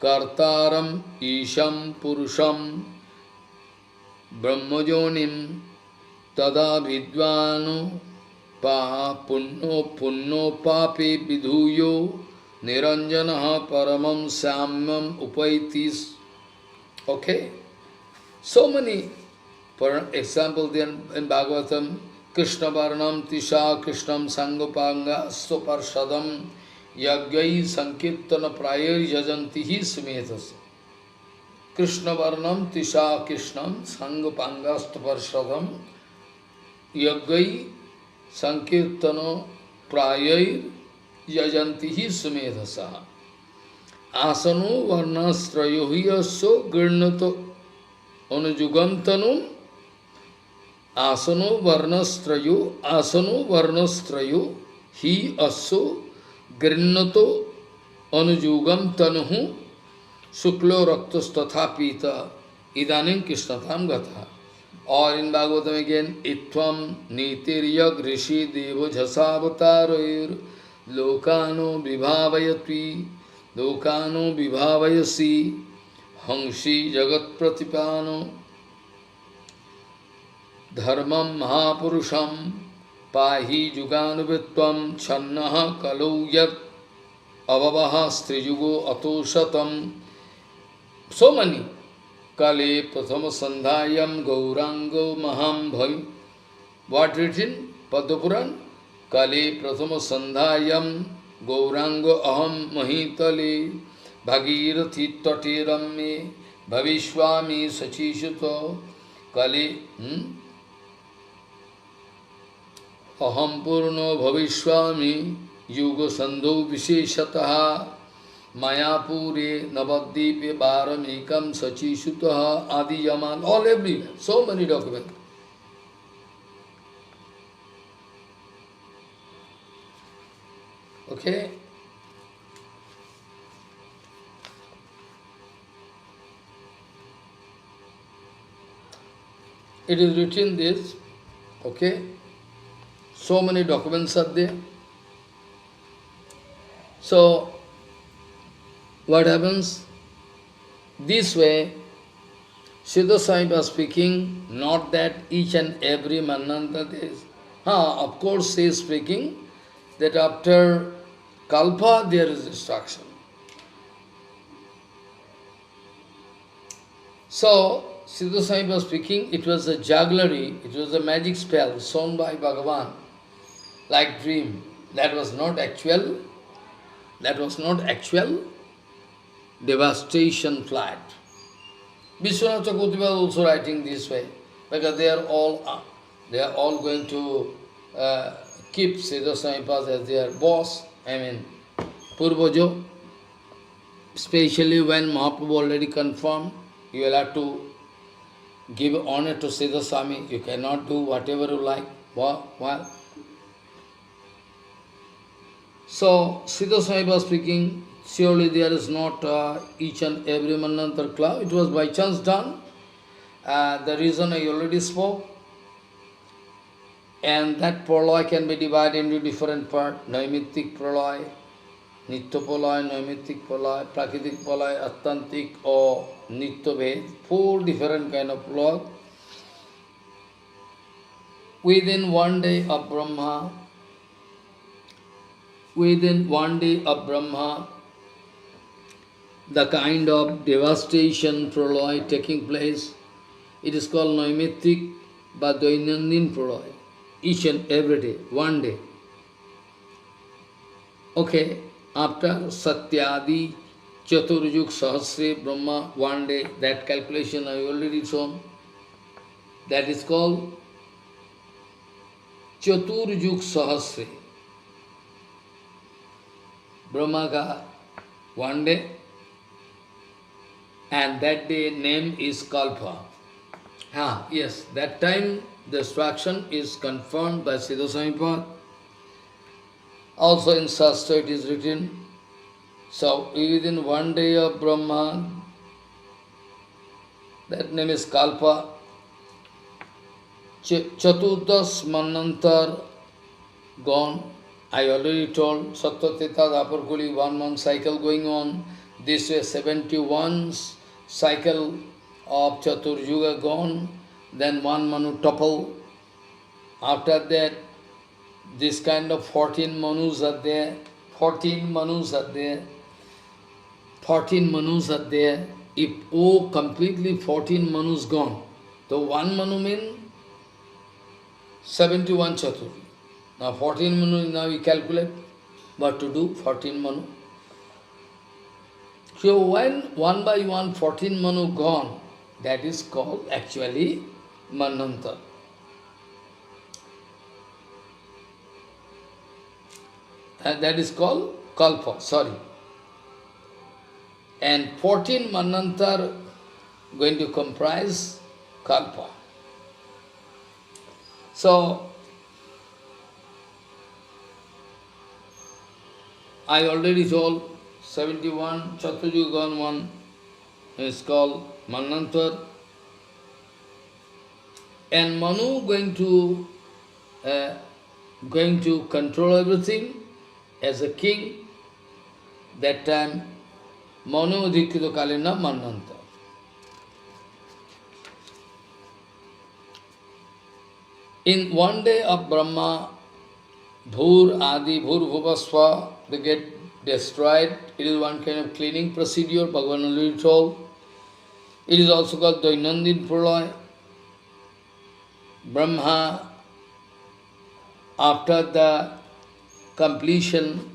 Kartaram Isham Purusham Brahmajonim, Tada Vidvanu Punno Pape Vidhuyo Niranjanaha Paramhamsa Śrīla Upaitis. Okay? So many, for example, then in Bhagavatam, Krishna Varnam Tisha Krishnam Sangopanga Stoparshadam Yagyai Sankirtana Prayar Yajantihi Sumethas. Krishna Varnam Tisha Krishnam Sangopanga Stoparshadam Yagyai Sankirtana Prayar Yajantihi Sumethasa. Asano Varnastrayohiyaso Girnato Anujugamtanum Asano Varnastrayo Hi Asso Girnato Anujugam Tanuhu Suklo Raktos Tathapita Idanim Krishnatam Gatha. Or in Bhagavatam again, Itvam Nitiryag Rishi Devo Jasavataroir Lokano Vibhavayasi Hangshi Jagat Pratipano Dharmam Mahapurusham Pahi Juganuvitvam Channaha Kalau Yat Avavaha Strijugo Atoshatam. So many. Kale Prathama Sandhayam Gaurango Maham Bhai. What written? Padmapuran? Kale Prathama Sandhayam Gaurango Aham Mahitale Bhagirathi Tate Ramme Bhavishwami Sachishuto Kale Aham Purno Bhavishwami Yuga Sandho Visheshataha Mayapure Navadvipe Bharamekam Sachishuta Adi Yaman. All everywhere. So many documents. Okay? It is written this, okay? So many documents are there. So, what happens? This way, Siddha Sahib was speaking, not that each and every Mananta is. Of course he is speaking that after Kalpa there is destruction. So, Siddha Sahib was speaking, it was a jugglery, it was a magic spell shown by Bhagavan, like dream. That was not actual. That was not actual devastation flight. Vishwanath Chakravarti was also writing this way, because they are all going to keep Siddha Sahib as their boss, Purvajo. Especially when Mahaprabhu already confirmed, you will have to give honor to Siddha Swami. You cannot do whatever you like. Well, so Siddha Swami was speaking, surely there is not each and every Manantar cloud. It was by chance done. The reason I already spoke. And that pralay can be divided into different parts. Naimittik pralay, Nitya pralay, Naimittik pralay, Prakritik pralay, Attantik or Nitya Ved. 4 different kind of pralay. Within one day of Brahma, the kind of devastation pralay taking place, it is called Naimittik বা দৈনন্দিন প্রলয়. Each and every day, one day. Okay, after Satyadi Chaturjuk Sahasre Brahma, one day, that calculation I already shown. That is called Chaturjuk Sahasre. Brahma ka one day, and that day name is Kalpa. Yes, that time the destruction is confirmed by Siddha Sahib. Also in Shastra it is written, so within one day of Brahma, that name is Kalpa. Chaturdas Manantar gone. I already told, Satyatita Daparkuli, 1 month cycle going on. This way 71 cycle of Chaturjuga gone. Then 1 Manu topple. After that, this kind of 14 Manus are there. 14 Manus are there. 14 Manus are there. If completely 14 Manus gone, so 1 Manu means 71 Chaturthi. Now 14 Manu, now we calculate what to do, 14 Manu. So when one by one 14 Manu gone, that is called actually Manvantara. And that is called Kalpa, sorry. And 14 Manvantara going to comprise Kalpa. So, I already told 71 Chaturjugan one is called Manvantara. And Manu going to control everything as a king. That time Manu Dikito Kalina Manvantara. In one day of Brahma, Bhur, Adi, Bhur, Bhuvasva, they get destroyed. It is one kind of cleaning procedure, Bhagavan already told. It is also called Dainandin Pralaya. Brahma, after the completion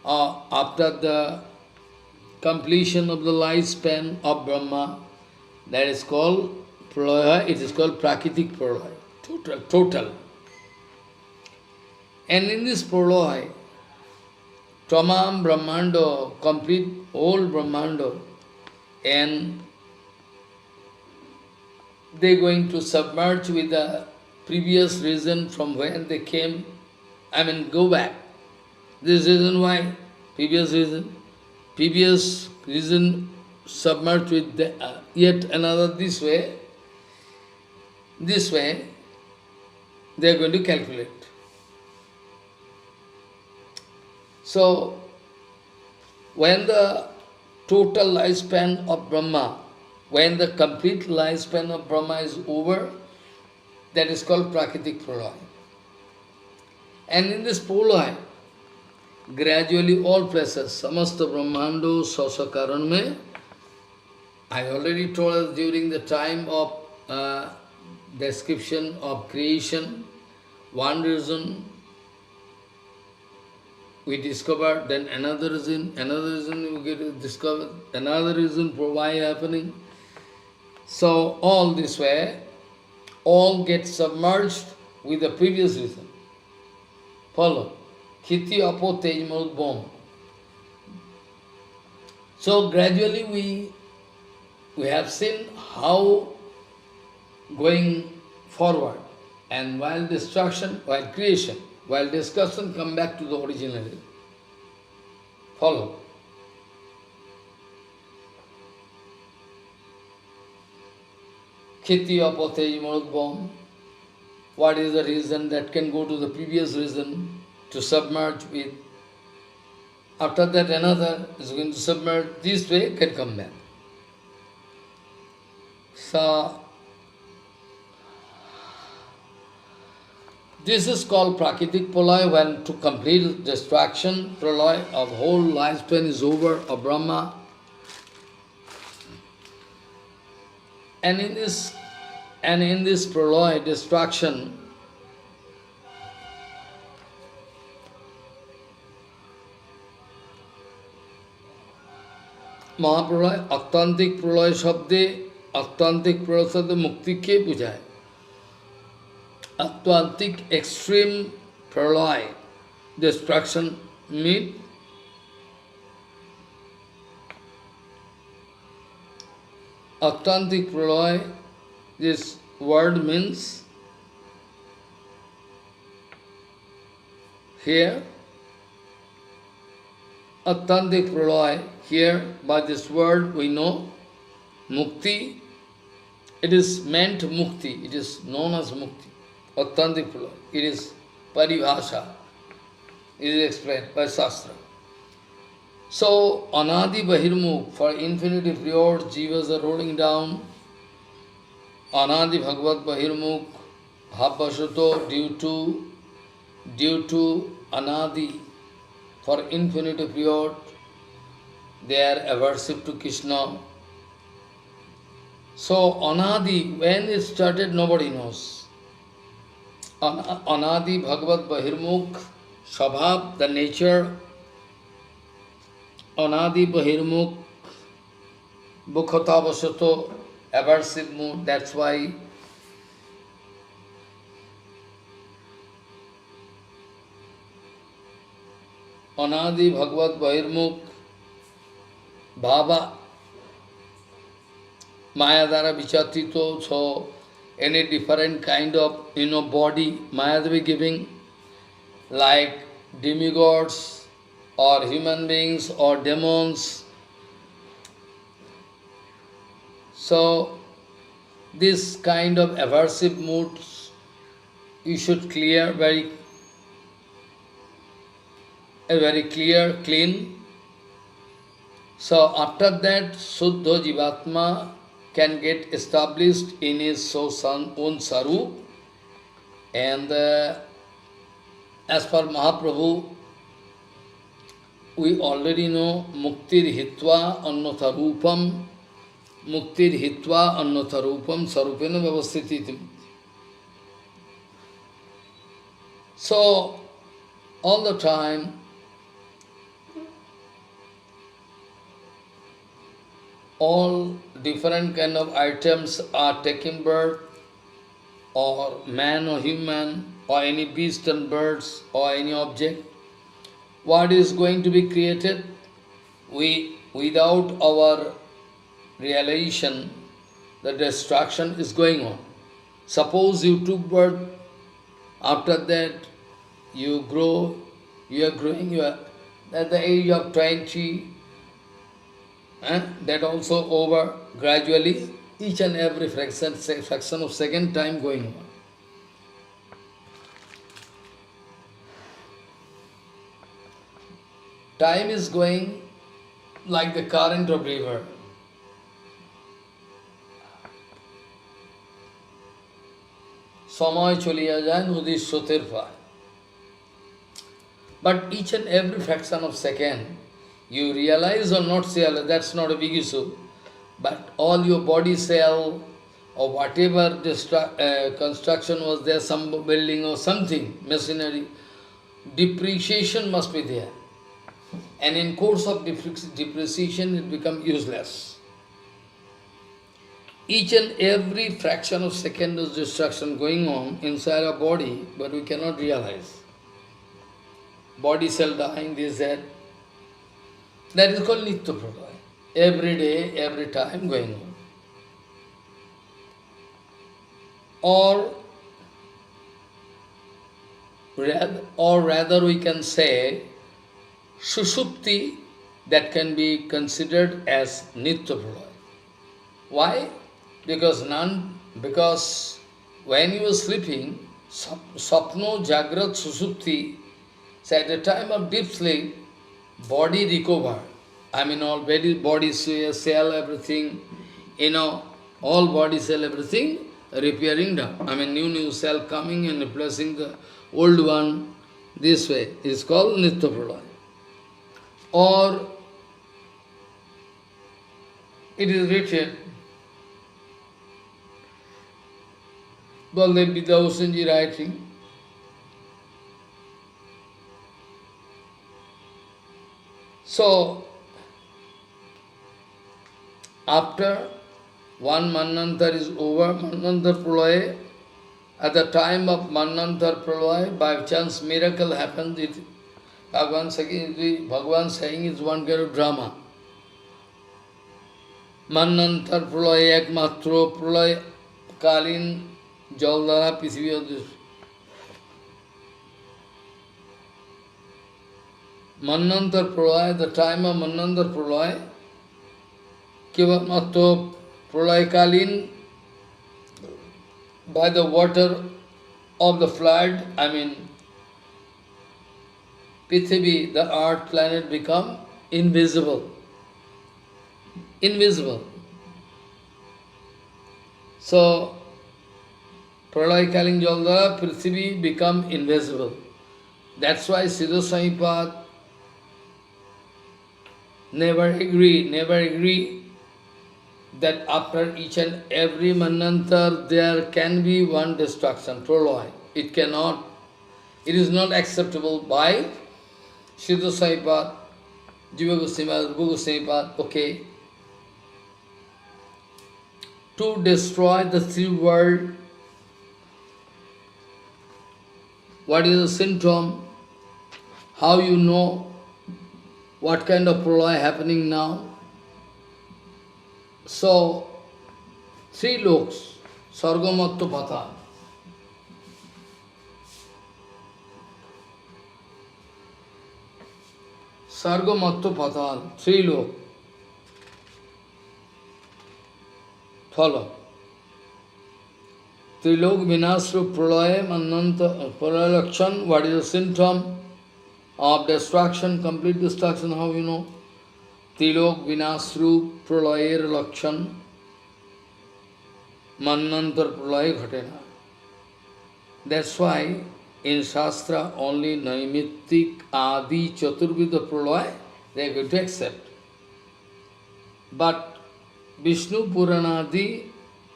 of the lifespan of Brahma, that is called Pralaya, it is called Prakritik Pralaya. Total. And in this pralaya, Tamam Brahmando, complete whole Brahmando, and they are going to submerge with the previous reason from when they came, go back. This reason why, previous reason submerged with the, yet another this way, they are going to calculate. So, when the total lifespan of Brahma, when the complete lifespan of Brahma is over, that is called Prakritik Pralaya. And in this Pralaya, gradually all places, Samasta Brahmando Sasakaran mein, I already told us during the time of description of creation, one reason we discovered, then another reason we get to discover, another reason for why happening. So all this way, all get submerged with the previous reason. Follow. Khiti apo tejmurud bom. So gradually we have seen how going forward, and while destruction, while creation, while discussion, come back to the original. Follow. Khiti apotej marudbam. What is the reason that can go to the previous reason to submerge with? After that another is going to submerge, this way can come back. So, this is called Prakritik Pralaya, when to complete destruction, Pralaya of whole lifespan is over of Brahma. And in this Pralaya destruction, Mahapralaya, Attantik Pralaya Shabde, Attantik Pralaya Shabde Mukti ke bujhai. Attantik extreme pralaya, destruction means Attantik pralaya, this word means here, Attantik pralaya, here by this word we know mukti, it is meant mukti, it is known as mukti. Attantik pralaya, it is paribhasha, it is explained by Shastra. So, anadi bahirmukh, for infinity period, jivas are rolling down. Anadi bhagavat bahirmukh, habhashato, due to anadi, for infinity period, they are aversive to Krishna. So, anadi, when it started, nobody knows. Anadi Bhagavad Bahirmukh Swabhav, the nature, Anadi Bahirmukh Bhukhata Vasato, aversive mood, that's why Anadi Bhagavad Bahirmukh Bhava Mayadara Vichatito, so any different kind of body Maya will be giving, like demigods or human beings or demons. So this kind of aversive moods you should clear very clear, clean. So after that, Suddha Jivatma can get established in his own sarup. And as per Mahaprabhu, we already know Muktir Hitva Annatharupam, Muktir Hitva Annatharupam Sarupena Vyavastiti. So, all the time, all different kind of items are taking birth, or man or human, or any beast and birds, or any object. What is going to be created? Without our realization, the destruction is going on. Suppose you took birth, after that you grow, you are growing, you are at the age of 20, that also over gradually, each and every fraction of second time going on. Time is going like the current of river. Samay choliya jay nodi soter paay. But each and every fraction of second, you realize or not realize, that's not a big issue. But all your body cell or whatever construction was there, some building or something, machinery, depreciation must be there. And in course of depreciation, it becomes useless. Each and every fraction of second is destruction going on inside our body, but we cannot realize. Body cell dying, this, that. That is called Nitya Pralaya. Every day, every time going on. Or rather we can say, Sushupti, that can be considered as Nitya Pralaya. Why? Because when you are sleeping, Sapno, Jagrat, Sushupti, so at the time of deep sleep, body recover. I mean, all body cell, everything, all body cell, everything repairing down. I mean, new cell coming and replacing the old one. This way is called Nitya Pralaya. Or it is written, Baldev Vidyahusenji writing, so, after one Manvantar is over, Manvantar Pralaya, at the time of Manvantar Pralaya, by chance miracle happens, Bhagavan saying is one kind of drama. Manvantar Pralaya ekmatro Pralaya Kalin Jaldara Pithvi. Manvantar Pralaya, the time of Manvantar Pralaya, Kivamatto Pralaya Kalin, by the water of the flood, I mean, Prithivi, the earth planet, become invisible. Invisible. So, Pralaya Kalin Jaldara, Prithivi become invisible. That's why Śrīla Swāmīpāda never agree that after each and every Manvantar there can be one destruction, Pralaya. it cannot, it is not acceptable by Siddha Saipad, Jiva Gosvāmīpāda, Rūpa Gosvāmīpāda, okay. To destroy the three world, what is the symptom? How you know what kind of pralaya happening now? So, three loks, Sarga Matto Patal. Sarga Matto Patal, three lok. Follow. Trilok Vinasru Pralaya Mananta Pralaya Lakshan, what is the symptom of destruction, complete destruction, how you know? Trilok Vinasru Pralaya Lakshan Manantar Pralaya Ghatena. That's why in Shastra only Naimittik Adi Chaturvida Pralaya they are going to accept. But Vishnu Puranadi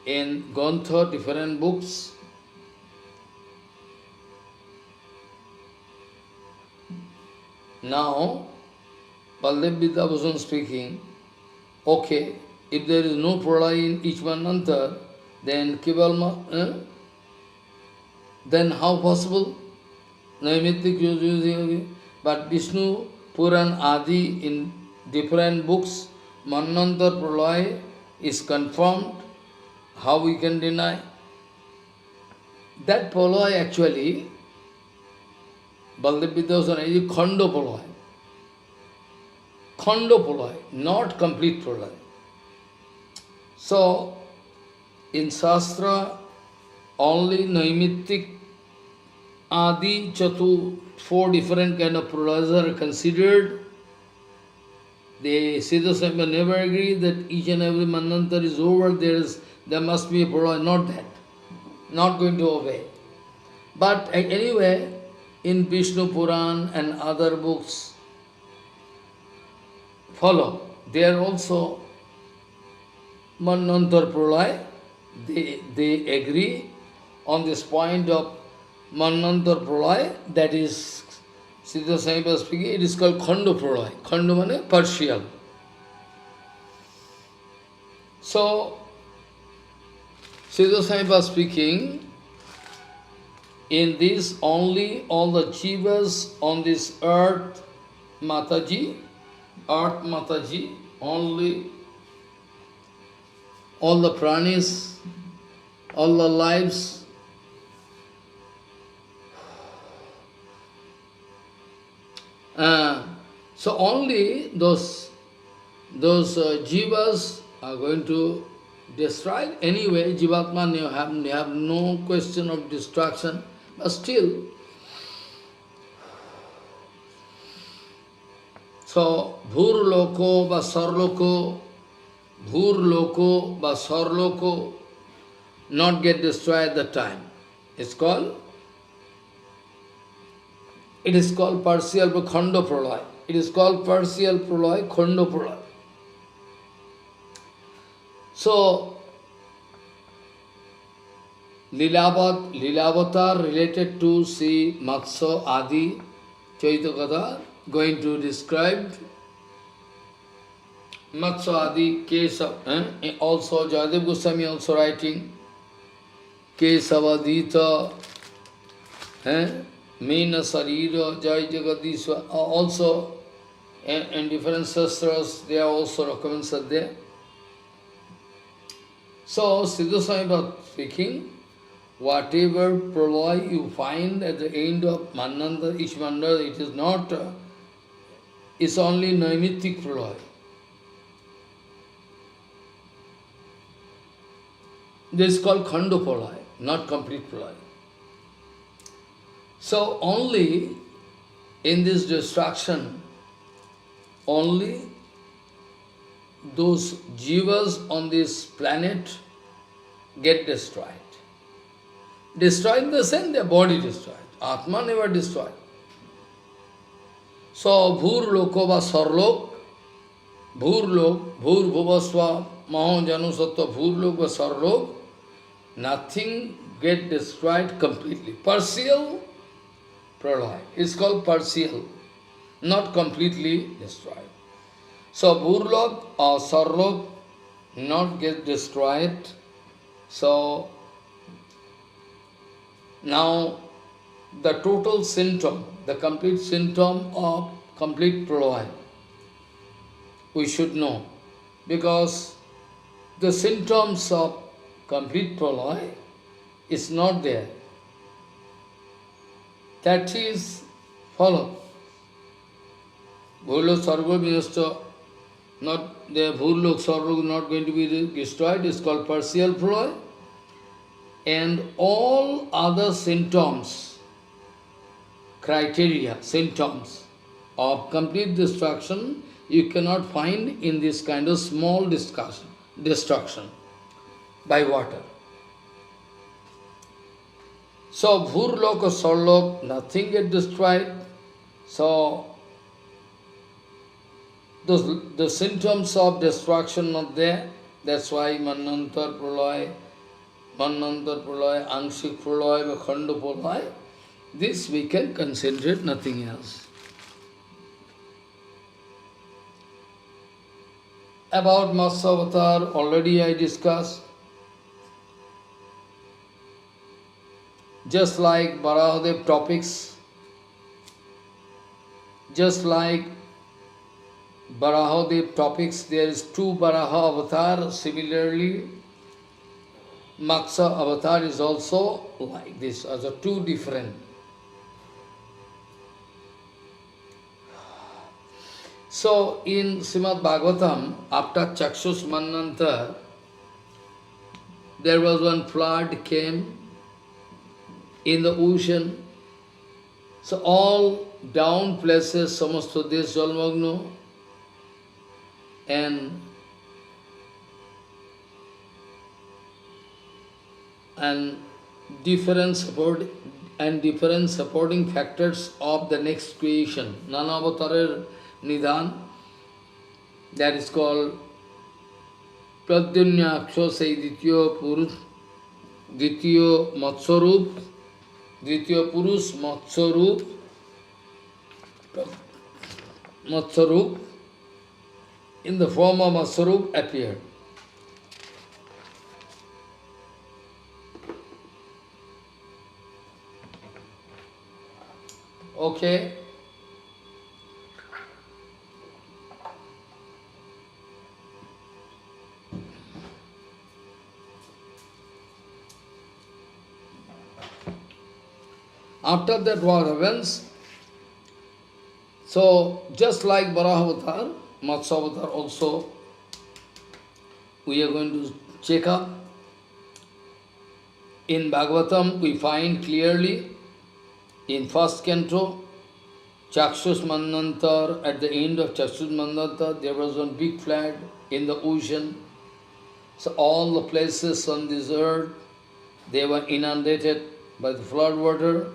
in Gantha, different books, now Baldev Vidyabhushan speaking, okay, if there is no pralaya in each Manantar, then Kivalma, then how possible? Naimittik using, but Vishnu Puran Adi in different books, Manantar pralaya is confirmed. How we can deny? That pralaya actually, Baldev Vidyabhushan is Khanda pralaya. Khanda pralaya, not complete pralaya. So, in Shastra, only Naimittik, Adi, Chatu, four different kind of pralayas are considered. The Siddha Saipad never agree that each and every Manantar is over, there must be a pralaya, not that. Not going to obey. But anyway, in Vishnu Puran and other books, follow. They are also Manantar pralaya. They agree on this point of Manantar pralaya, that is Siddha Saipad speaking, it is called Khanda pralaya. Khanda means partial. So, Siddha Saipad speaking, in this only all the jivas on this earth, Mataji, only all the pranis, all the lives, so only those jivas are going to destroy. Anyway, Jivatma have no question of destruction, but still. So, Bhur Loko ba Sarloko, Bhur Loko ba Sarloko, not get destroyed at the time. It is called partial Khanda pralaya. It is called partial pralaya, Khanda pralaya. So, Lilavatar related to Sri Matsya Adi Chaitya going to describe Matsya Adi case of, also Jayadev Goswami also writing Kesavadita, Mānas-sarovara, Jai Jagadishwa, also in different sastras, there are also documents are there. So, Siddha Saipad speaking, whatever pralaya you find at the end of Mananda, each Manda, it is not, it's only Naimittik pralaya. This is called Khanda pralaya, not complete pralaya. So, only in this destruction, only those jivas on this planet get destroyed. Destroyed in the sense their body destroyed. Atma never destroyed. So, Bhur Loko va Sarlok, Bhur Lok, Bhur Bhuvasva, Maho Janu Sattva, Bhur Lok va Sarlok, nothing get destroyed completely. Partial pralaya. It's called partial, not completely destroyed. So Bhurlok or Sarlok not get destroyed. So now the total symptom, the complete symptom of complete pralaya, we should know. Because the symptoms of complete pralaya is not there. That is follow. Bhurlok Sargo Vinasta, not the Bhurlok Sargo not going to be destroyed, is called partial pralaya. And all other symptoms, criteria, symptoms of complete destruction, you cannot find in this kind of small destruction by water. So Bhurlok or Sarlok, nothing get destroyed. So the symptoms of destruction not there. That's why Manantar Pralaya, Anshik Pralaya, Khanda Pralaya, this we can concentrate, nothing else. About Mānas-sarovara, already I discussed. Just like Varahadev topics, there is two Varaha avatar. Similarly, Matsya avatar is also like this, as a two different. So in Srimad Bhagavatam, after Chakshus Manvantara, there was one flood came in the ocean. So all down places, Samasto Desh Jalmagno, and different supporting factors of the next creation. Nana Avatarar Nidhan, that is called Pradyumna Akshosai Dityo Purus, Dityo Matsarup, Dityo Purus Matsarup, in the form of Matsarup appeared. Okay. After that what happens? So, just like Varaha-avatar, Matsya-avatar also, we are going to check up. In Bhagavatam, we find clearly, in first canto, Chakshus Manvantara, at the end of Chakshus Manvantara, there was one big flood in the ocean. So all the places on this earth, they were inundated by the flood water.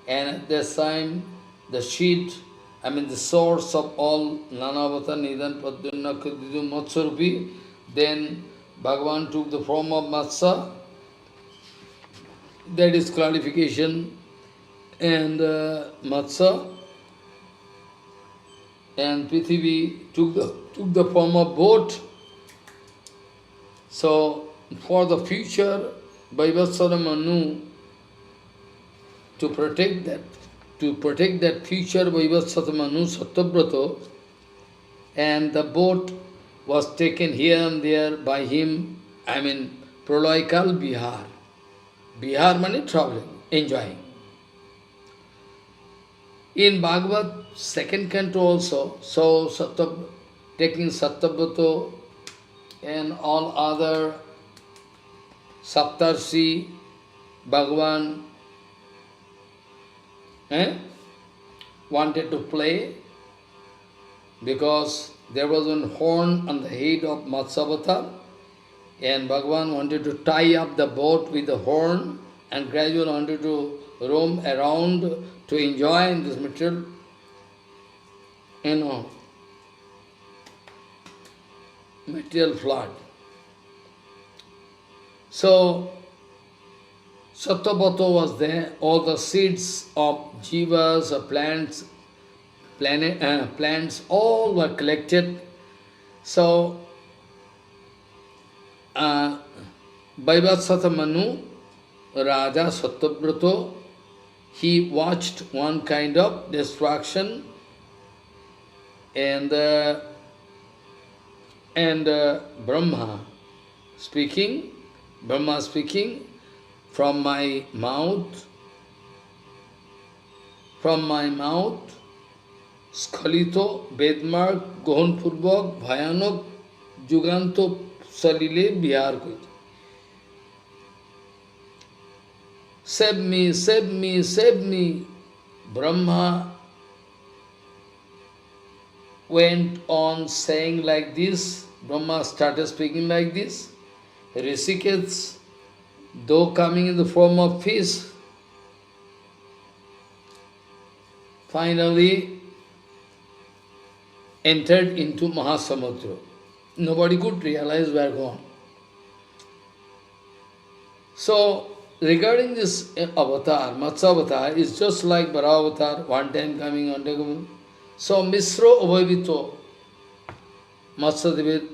And at this time, the the source of all Nanavata, Nidan, Pradyumna, Krididu, Matsarupi, then Bhagavan took the form of Matsya. That is clarification. And Matsya and Prithivi took the form of boat. So, for the future, Vaivasvara Manu, to protect that future Vaivasvara Manu Sattvabrato, and the boat was taken here and there by him, Pralaykal Bihar. Bihar means traveling, enjoying. In Bhagavad, second canto also, so taking Sattvabrato and all other Saptarshi, Bhagavan wanted to play, because there was one horn on the head of Matsya-avatar, and Bhagavan wanted to tie up the boat with the horn and gradually wanted to roam around to enjoy in this material, material flood. So, Sattvato was there, all the seeds of jivas, plants, all were collected. So, Vaivasata Manu, Raja Sattvabrato, he watched one kind of destruction, and Brahma speaking, from my mouth, Skhalito, Bedmark, Gohan Purvak, Bhayanok, Juganto, Salile, Bihar Kuj. Save me, save me, save me. Brahma went on saying like this. Brahma started speaking like this. Rishikesh, though coming in the form of fish, finally entered into Mahasamudra. Nobody could realize where gone. So, regarding this avatar, Matsya avatar is just like Varaha avatar, one time coming, one time coming. So, Misro Abhavito, Matsya Devi.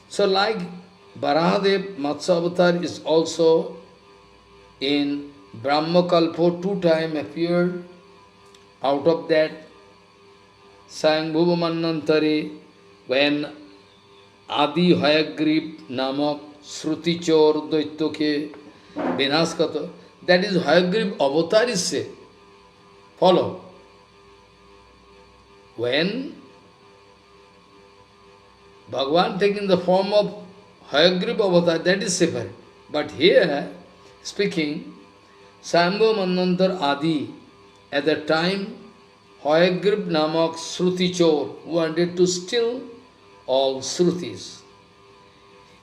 So, like Varahadev, Matsya avatar is also in Brahmakalpo 2 times appeared. Out of that, Sayambhuva Manvantari, when Adi Hayagrip Namak Shruti Chor Daitya Vinaskata, that is Hayagrip avatar is say. Follow. When Bhagavan taking the form of Hayagrip avatar, that is separate. But here, speaking, Sayambhuva Manvantar Adi, at that time, Hayagrip Namak Shruti Chor wanted to steal all Shrutis.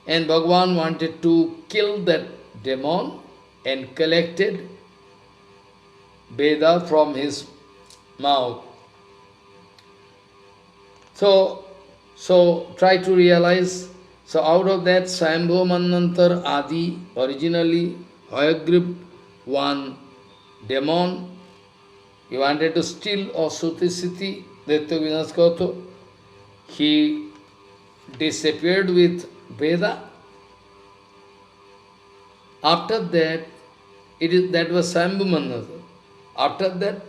And Bhagavan wanted to kill that demon and collected Veda from his mouth. So try to realize. So out of that, Sayambhuva Manvantar Adi, originally Hayagrip, one demon, he wanted to steal all Shruti Siddhi, Daitya Vinaskata. He disappeared with Veda. After that, that was Sayambhuva Manvantar. After that,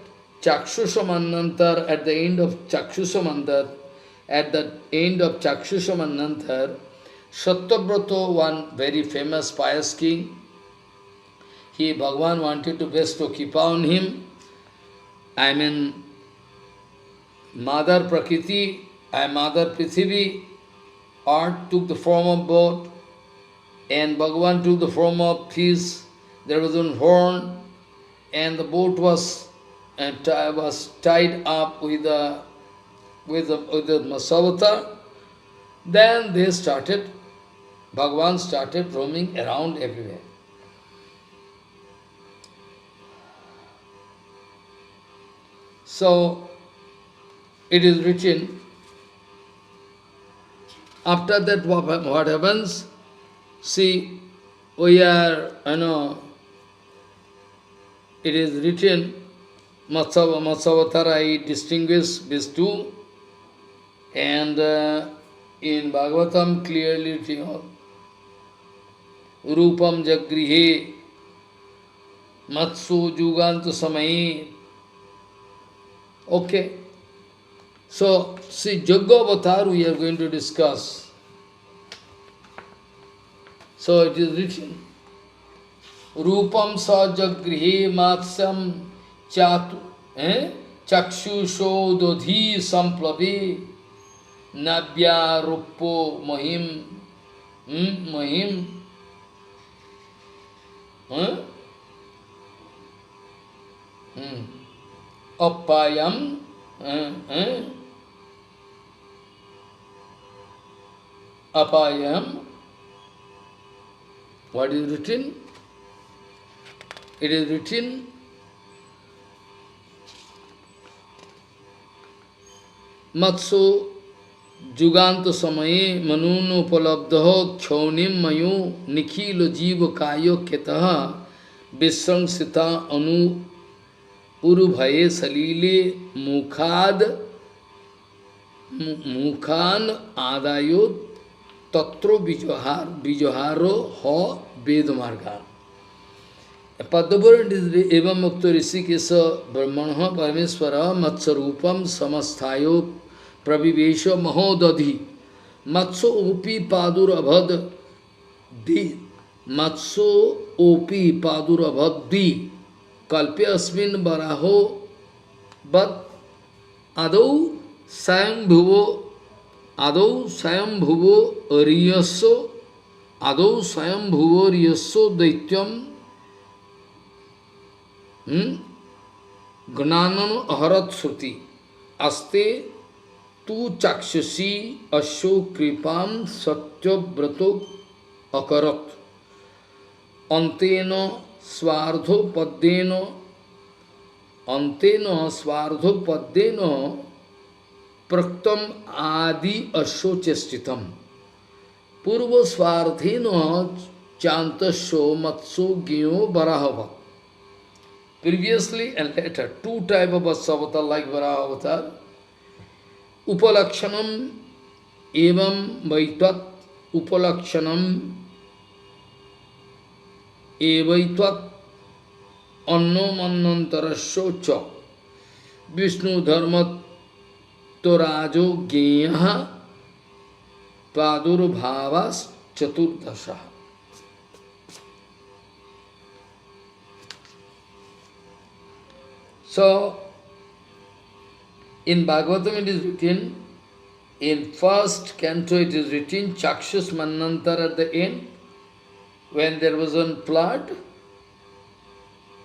Chakshusha Manvantar, at the end of Chakshusha Manvantar, Sattvabrato, one very famous pious king, Bhagavan wanted to bestow Kripa on him. I mean, Mother Prakriti, Mother Prithvi, earth took the form of boat, and Bhagavan took the form of fish. There was one horn, and the boat was tied up with the Matsya. Then Bhagavan started roaming around everywhere. So, it is written, after that what happens? See, we are, it is written, Matsya-avatar, I distinguish these two, and in Bhagavatam clearly written, Rupam Jagrihe, Matsu Jugantu Samayi. Okay. So, see, Laghu-Bhagavatāmrita we are going to discuss. So, it is written, Rupam sa jagrihe matsyam chatu, chakshusho dodhi samplavi, nabhya rupo mahim, Appayam, Apayam, what is written? It is written, Matsu Juganta samaye manun upalabdho khyaunim mayu nikhilo jiva kayo ketaha visrangsita anu urubhaye salile mukhan adayot tatro bijaharo ho vedamarga. Padmapuran is evam mukta rishikesa brahmanha parameswara matsarupam samasthayo pravivesha mahodadhi matso opi padur abhad di matso opi padur abhad di kalpe asmin baraho but adau sayambhuvo riyaso daityam Gnananu aharat sruti aste tu chakshasi asho kripam satya brato akarat antena swardho paddeno praktam adi asho chestitam purva swardheno chantasho matso gyo barahava. Previously and later, two types of avatar like Varaha avatar. Upalakshanam evam vaitvat upalakshanam evaitvat anno mannantarasya cha Vishnu dharmat torajo geyaha padurabhavas chaturdasha. So, in Bhagavatam it is written, in first canto it is written, Chakshus Manantar at the end, when there was one flood,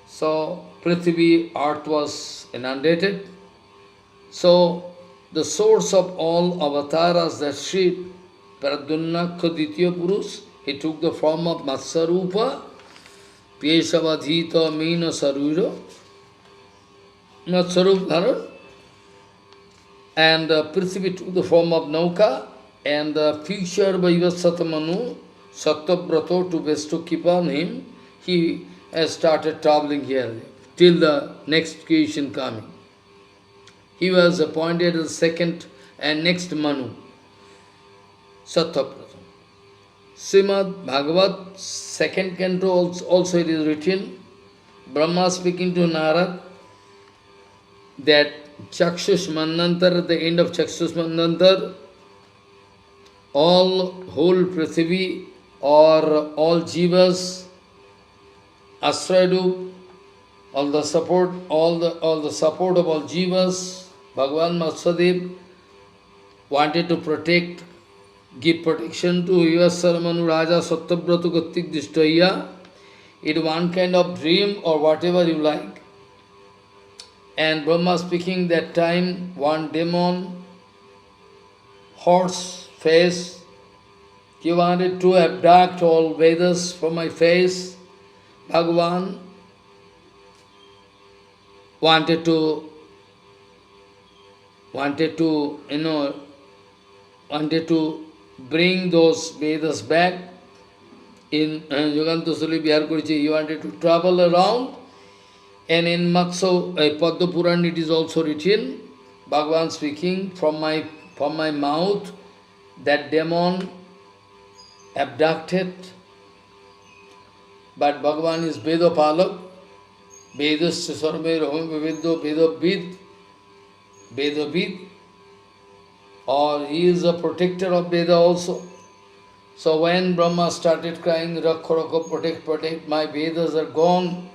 so Prithvi, earth was inundated. So, the source of all avatars, that Sri Pradyumna Khoditya Purush, he took the form of Mānas-sarovara, Pyeshavadhita Mānas-sarovara, Mānas-sarovara, and Prithvi took the form of Nauka, and the future Vaivasvatamanu, Satyabrato, to best to keep on him, he has started traveling here till the next creation coming. He was appointed as second and next Manu, Satyabrato. Srimad Bhagavat, second canto also it is written, Brahma speaking to Narad, that Chakshus Manantar, at the end of Chakshus Manantar, whole Prithvi or all jivas, Asradu, all the support of all jivas, Bhagavan Matsadev wanted to protect, give protection to Yuvassaramanu Raja Satyabrata Gattik Dishtaya. It one kind of dream or whatever you like. And Brahma speaking that time, one demon, horse face, he wanted to abduct all Vedas from my face. Bhagavan wanted to bring those Vedas back. In Yugantasuli Bihar Kurichi, he wanted to travel around. And in Padma Puran it is also written, Bhagavan speaking, from my mouth, that demon abducted. But Bhagavan is Veda Palak, Vedasya Sarve Raham Vividdo Veda Vid, or he is a protector of Veda also. So when Brahma started crying, Rakha Rakha, protect, my Vedas are gone,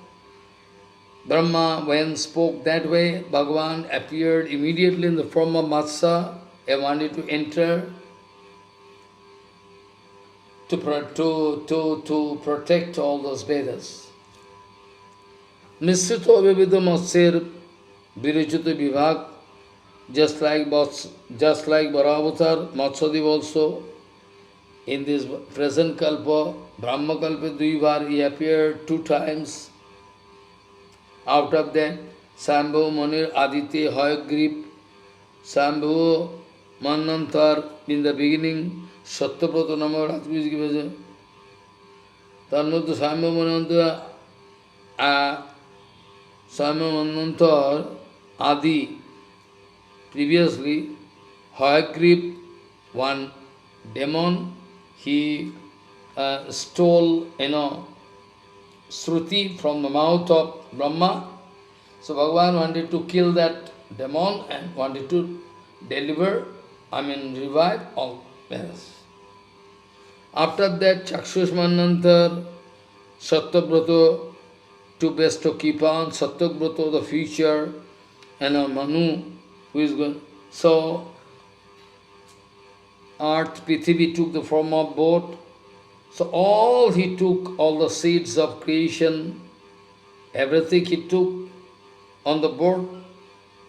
Brahma, when spoke that way, Bhagavan appeared immediately in the form of Matsya and wanted to enter to protect all those Vedas. Nisrito Vividha Matsir Virichuta Vivag, just like Bharavatar, Matsadev also, in this present Kalpa, Brahma Kalpa Dvivar, he appeared 2 times. Out of that, Shambhu, Manir, Aditya, Hayagriv, Shambhu Manantar, in the beginning, Satyabrata Nama Ratmiji Givaja. Tanmata Shyam Manantar, Shyam Manantar, Adi, previously, Hayagrip, one demon, he stole, Shruti from the mouth of Brahma. So Bhagavan wanted to kill that demon and wanted to revive all beings. After that, Chakshush Manantar, Satyabrata, to bestow Kipa on Satyabrata, the future, and Manu, who is going. So, Earth, Prithvi took the form of boat. So he took all the seeds of creation, everything he took on the board,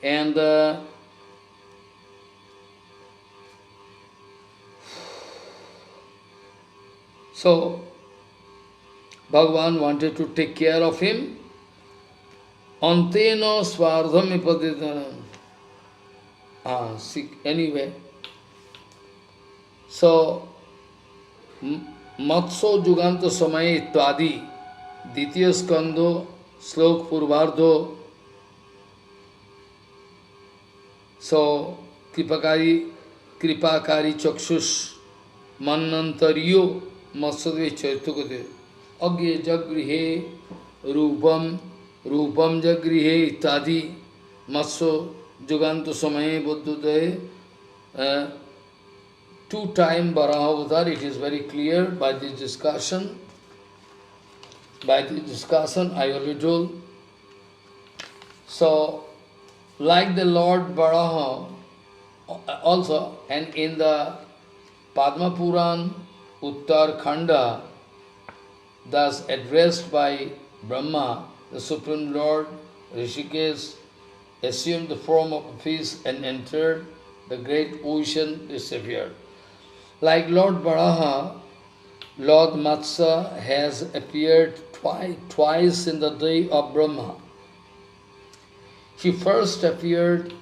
and so Bhagavan wanted to take care of him. Anteno svardham ipaditana. Anyway, so Matso Juganta Samay Itvadi, Ditya Skando, Slok Purvardho. So, Kripakari Chakshush, Manantariyo, Matsodve Chaitukade, Agye Jagrihe, Rupam Jagrihe Itvadi, Matso Juganta Samay Buddhudaye, two-time Varaha-avatar, it is very clear by this discussion. By this discussion, I already told. So, like the Lord Varaha, also, and in the Padma Puran, Uttar Khanda, thus addressed by Brahma, the Supreme Lord, Rishikesh, assumed the form of a fish and entered the great ocean, disappeared. Like Lord Varaha, Lord Matsya has appeared twice in the day of Brahma. He first appeared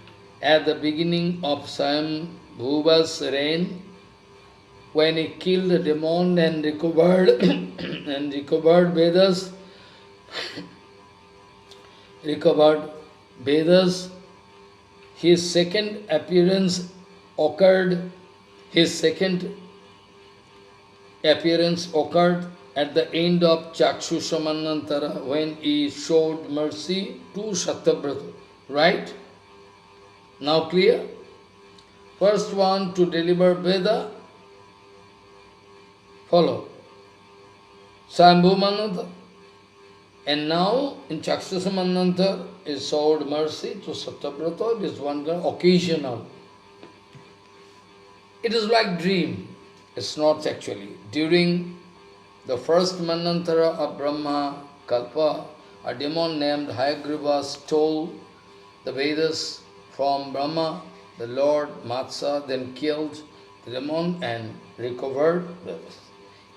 at the beginning of Swayambhuva's reign, when he killed the demon and recovered Vedas. His second appearance occurred at the end of Chakshusha Manantara, when he showed mercy to Satyabrata. Right? Now clear? First one to deliver Veda. Follow. Swayambhu Manantara. And now in Chakshusha Manantara he showed mercy to Satyabrata. This one occasional. It is like dream. It's not actually. During the first Manantara of Brahma Kalpa, a demon named Hayagriva stole the Vedas from Brahma. The Lord Matsya then killed the demon and recovered Vedas.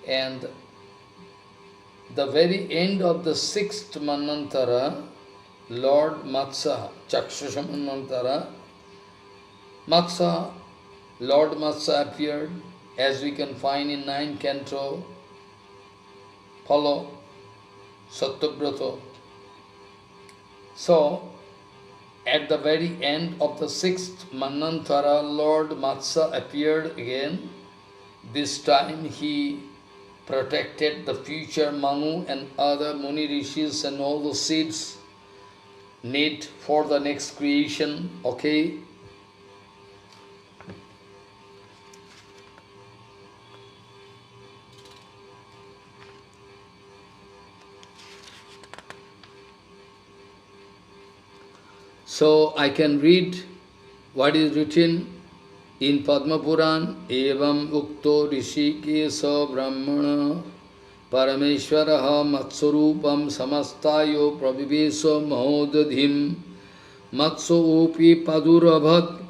And the very end of the sixth Manantara, Lord Matsya, Chakshusha Manantara, Lord Matsya appeared, as we can find in 9th canto. Follow Satyabrata. So, at the very end of the sixth Manantara, Lord Matsya appeared again. This time he protected the future Manu and other Muni Rishis and all the seeds need for the next creation. Okay? So I can read what is written in Padma Puran. Evam ukto rishikesa brahmana parameshwaraha matsurupam samastayo praviveso mahodadhim matso upi padurabhat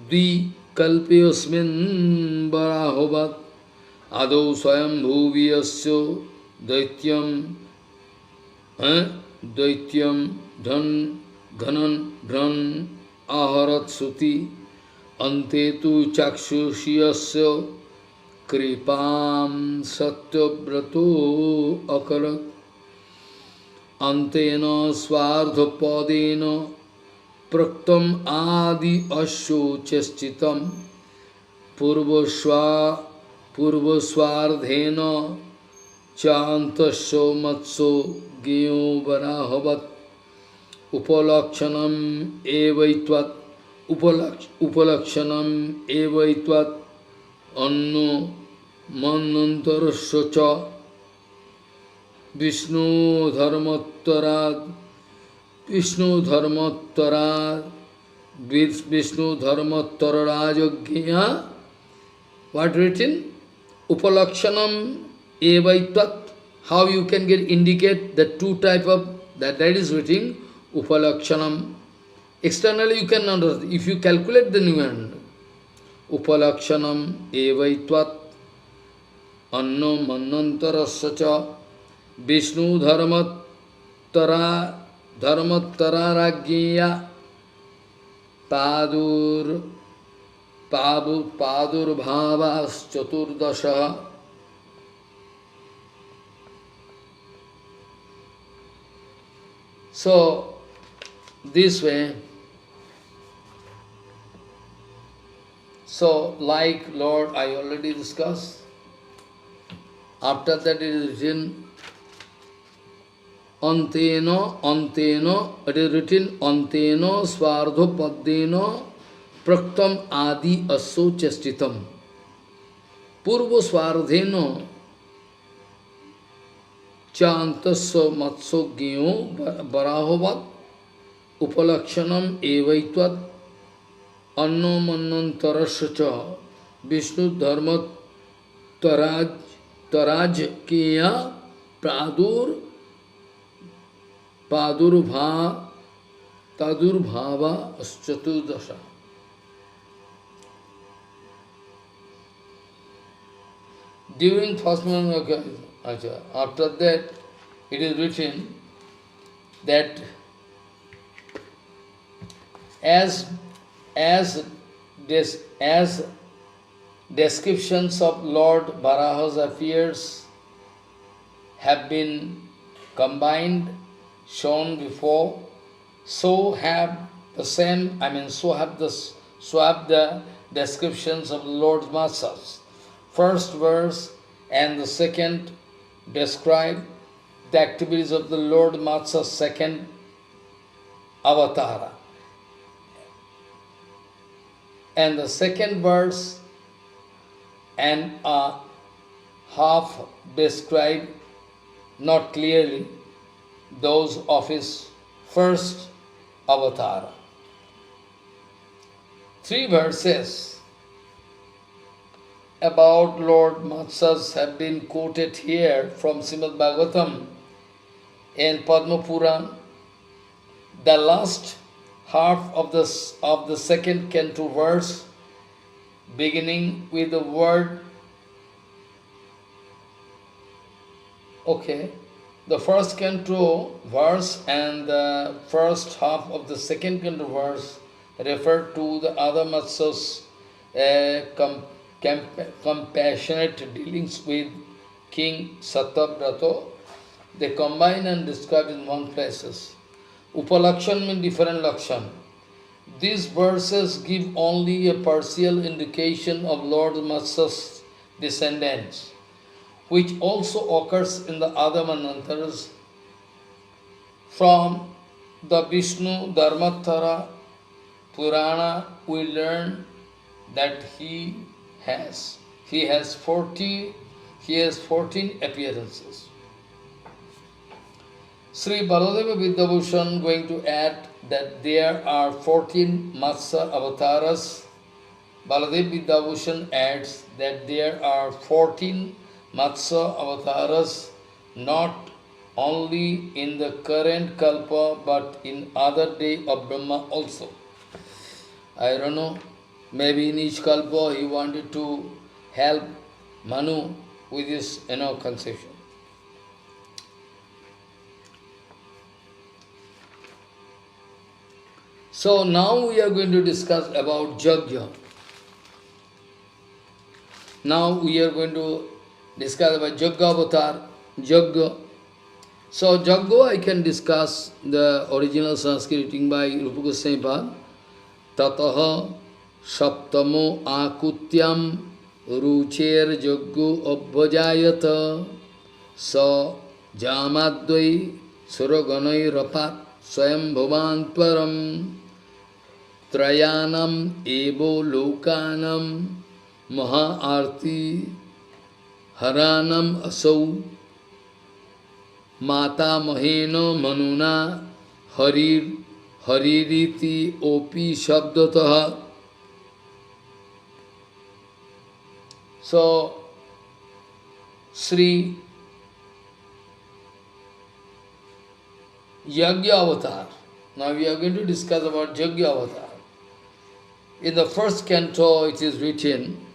dvi kalpyasmin barahovat adau swayambhuviyasya daityam dhan Ghanan Bhran Aharat Suti ante tu chakshushyasya kripam satyabrato akarat antena svardhapadena praktam adi asho chastitam purvasvardhena chantasya matso gyo varahavat upalakshanam evaitvat upalakshanam evaitvat anno manantarasya cha Vishnu dharmattarajagya. What written? Upalakshanam evaitvat. How you can get indicate the two type of that is written upalakshanam. Externally you can understand. If you calculate the nuance, upalakshanam evaitvat anno manantarasya cha Vishnu dharmattarajagya padur bhavas chaturdasha. So, this way, so like Lord, I already discussed. After that it is written, anteno, it is written, anteno svardho paddeno praktam adi asso chastitam. Purva svardheno chantasya matso gyo barahovat upalakshanam evaitvat anno manantarasya cha Vishnu dharma tarajkeya tadurvhava chaturdasha. During first month, after that, it is written that as descriptions of Lord Varaha's affairs have been combined, shown before, so have the descriptions of the Lord's Matsas. First verse and the second describe the activities of the Lord Matsa's second avatara. And the second verse and a half describe, not clearly, those of his first avatara. 3 verses about Lord Matsas have been quoted here from Srimad Bhagavatam and Padma Puran. The last half of the second canto verse, beginning with the word, the first canto verse and the first half of the second canto verse refer to the other Matsas' compassionate dealings with King Satyavrata. They combine and describe in one places. Upalakshan means different lakshan. These verses give only a partial indication of Lord Matsya's descendants, which also occurs in the other manantaras. From the Vishnu Dharmatara Purana, we learn that he has 14 appearances. Sri Baladeva Vidyabhushan going to add that there are 14 Matsya avatars. Baladeva Vidyabhushan adds that there are 14 Matsya avatars, not only in the current kalpa but in other day of Brahma also. I don't know, maybe in each kalpa he wanted to help Manu with his conception. So now we are going to discuss about Yajna. Now we are going to discuss about Jagga avatar, Jagga. So Jagga I can discuss the original Sanskrit written by Rupa Gosvāmīpāda. Tataha saptamo akutyam rucher jaggo abhajayata sa jamadvai suraganai rapat swayam bhavanparam trayanam evo lokanam maha arti haranam asau mata maheno manuna haririti opi shabdataha. So, Sri Yagya avatar. Now we are going to discuss about Yagya avatar. In the first canto it is written,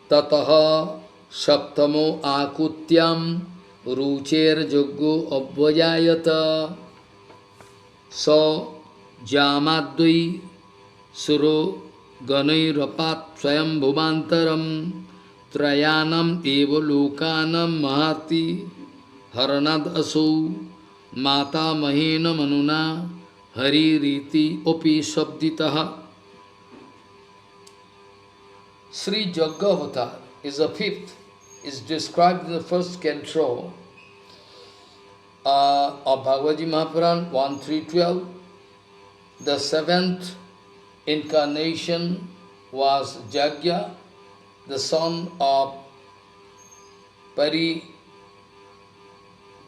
Tataha saptamo akutyam rucher jaggo abhajayata so jamadvai suro ganai rapat swayam bhuvantaram trayanam eva lokanam mahati haranad asu mata mahena manuna hari riti opi sabditaha. Sri Jagga avatar is the fifth, is described in the first canto of Bhagavad Mahapuran 1.3.12. The seventh incarnation was Jagya, the son of Prajapati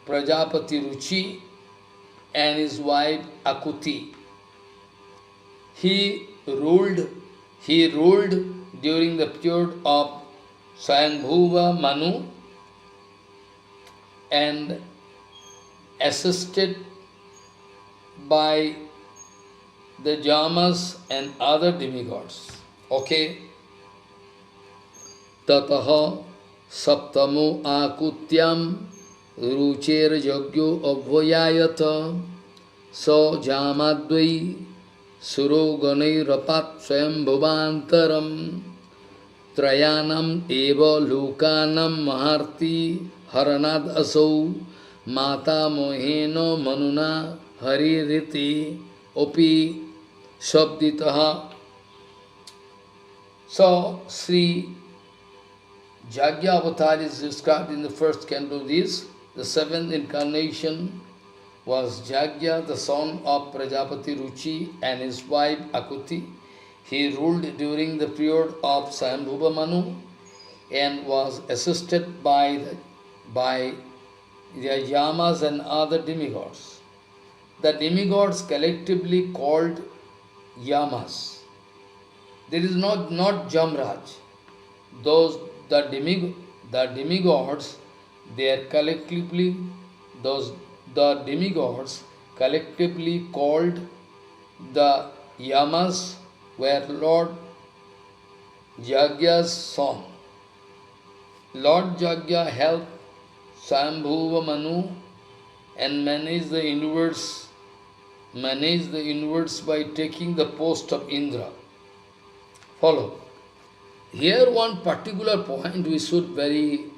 Ruchi and his wife Akuti. He ruled during the period of Swayambhuva Manu and assisted by the Jamas and other demigods. Okay. Tataha saptamo akutyam rucher jagyo abhayayata so jamadvai suro ganai rapat swayam bhavantaram trayanam eva lokanam maharti haranad asau mata moheno manuna haririti opi sabditaha. So, Sri Jagya avatar is described in the first canto of this. The seventh incarnation was Jagya, the son of Prajapati Ruchi and his wife Akuti. He ruled during the period of Swayambhuva Manu and was assisted by the Yamas and other demigods. The demigods collectively called Yamas. There is not Jamraj. The demigods, they are collectively, the demigods collectively called the Yamas were Lord Jagya's son. Lord Jagya helped Swayambhuva Manu and managed the universe by taking the post of Indra. Follow. Here one particular point we should very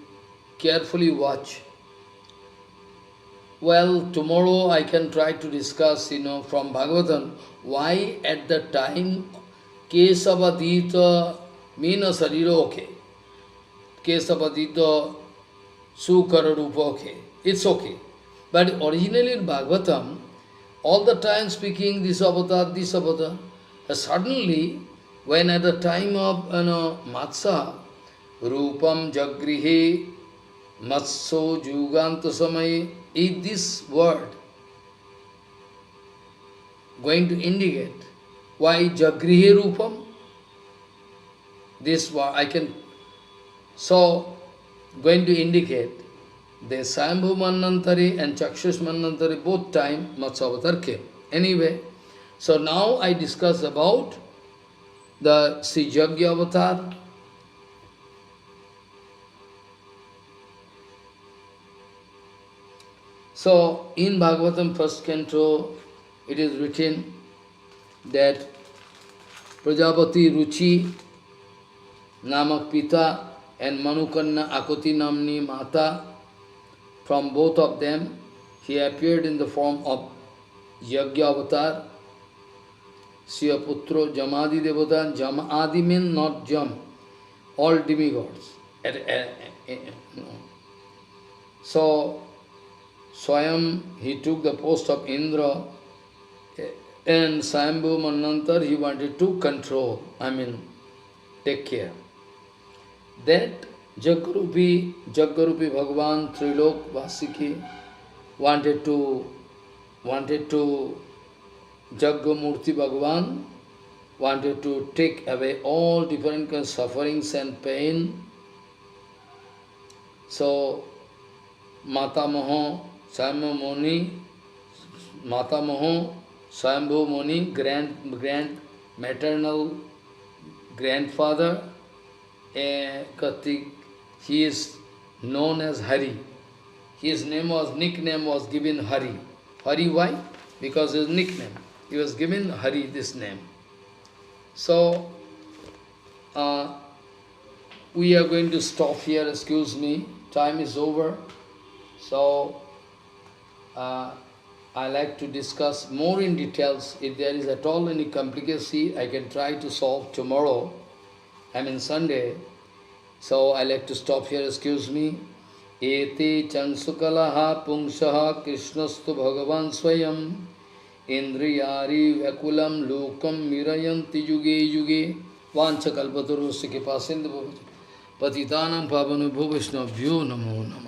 carefully watch. Well, tomorrow I can try to discuss, from Bhagavatam, why at the time Kesavadita Meena Sarira, okay. Kesavadita Sukara Rupa, okay. It's okay. But originally in Bhagavatam, all the time speaking this avatar, suddenly, when at the time of Matsa, Rupam Jagrihe Matso Juganta Samay, is this word going to indicate why Jagrihe Rupam? This word I can, so going to indicate the Swayambhu Manvantari and Chakshus Manvantari, both time Matsya avatar came. Anyway, so now I discuss about the Sri Jagya avatar. So, in Bhagavatam first canto, it is written that Prajapati Ruchi Namak Pita and Manukanna Akuti Namni Mata. From both of them, he appeared in the form of Yagya avatar, Siyaputro, Jamadi Devata. Jamadi means not Jam, all demigods. So, Shyam, he took the post of Indra, and Swayambhu Manvantar, he wanted to control, take care. That Jagarupi Bhagavan Trilok Vasiki wanted to Jagamurti Bhagavan wanted to take away all different kinds of sufferings and pain. So Matamaha Swayambhu Muni, grand maternal grandfather, Kartik, he is known as Hari. His nickname was given Hari. Hari why? Because his nickname. He was given Hari this name. So, we are going to stop here, excuse me, time is over. So, I like to discuss more in details. If there is at all any complicacy, I can try to solve tomorrow. Sunday. So I like to stop here, excuse me. Eti chansukalaha pungshaha krishnastu bhagavan swayam indriyari vakulam lokam mirayanti yuge yuge vanchakalpatarusi kipasindu patitanam pavanubhu vaishnavyo namo namo.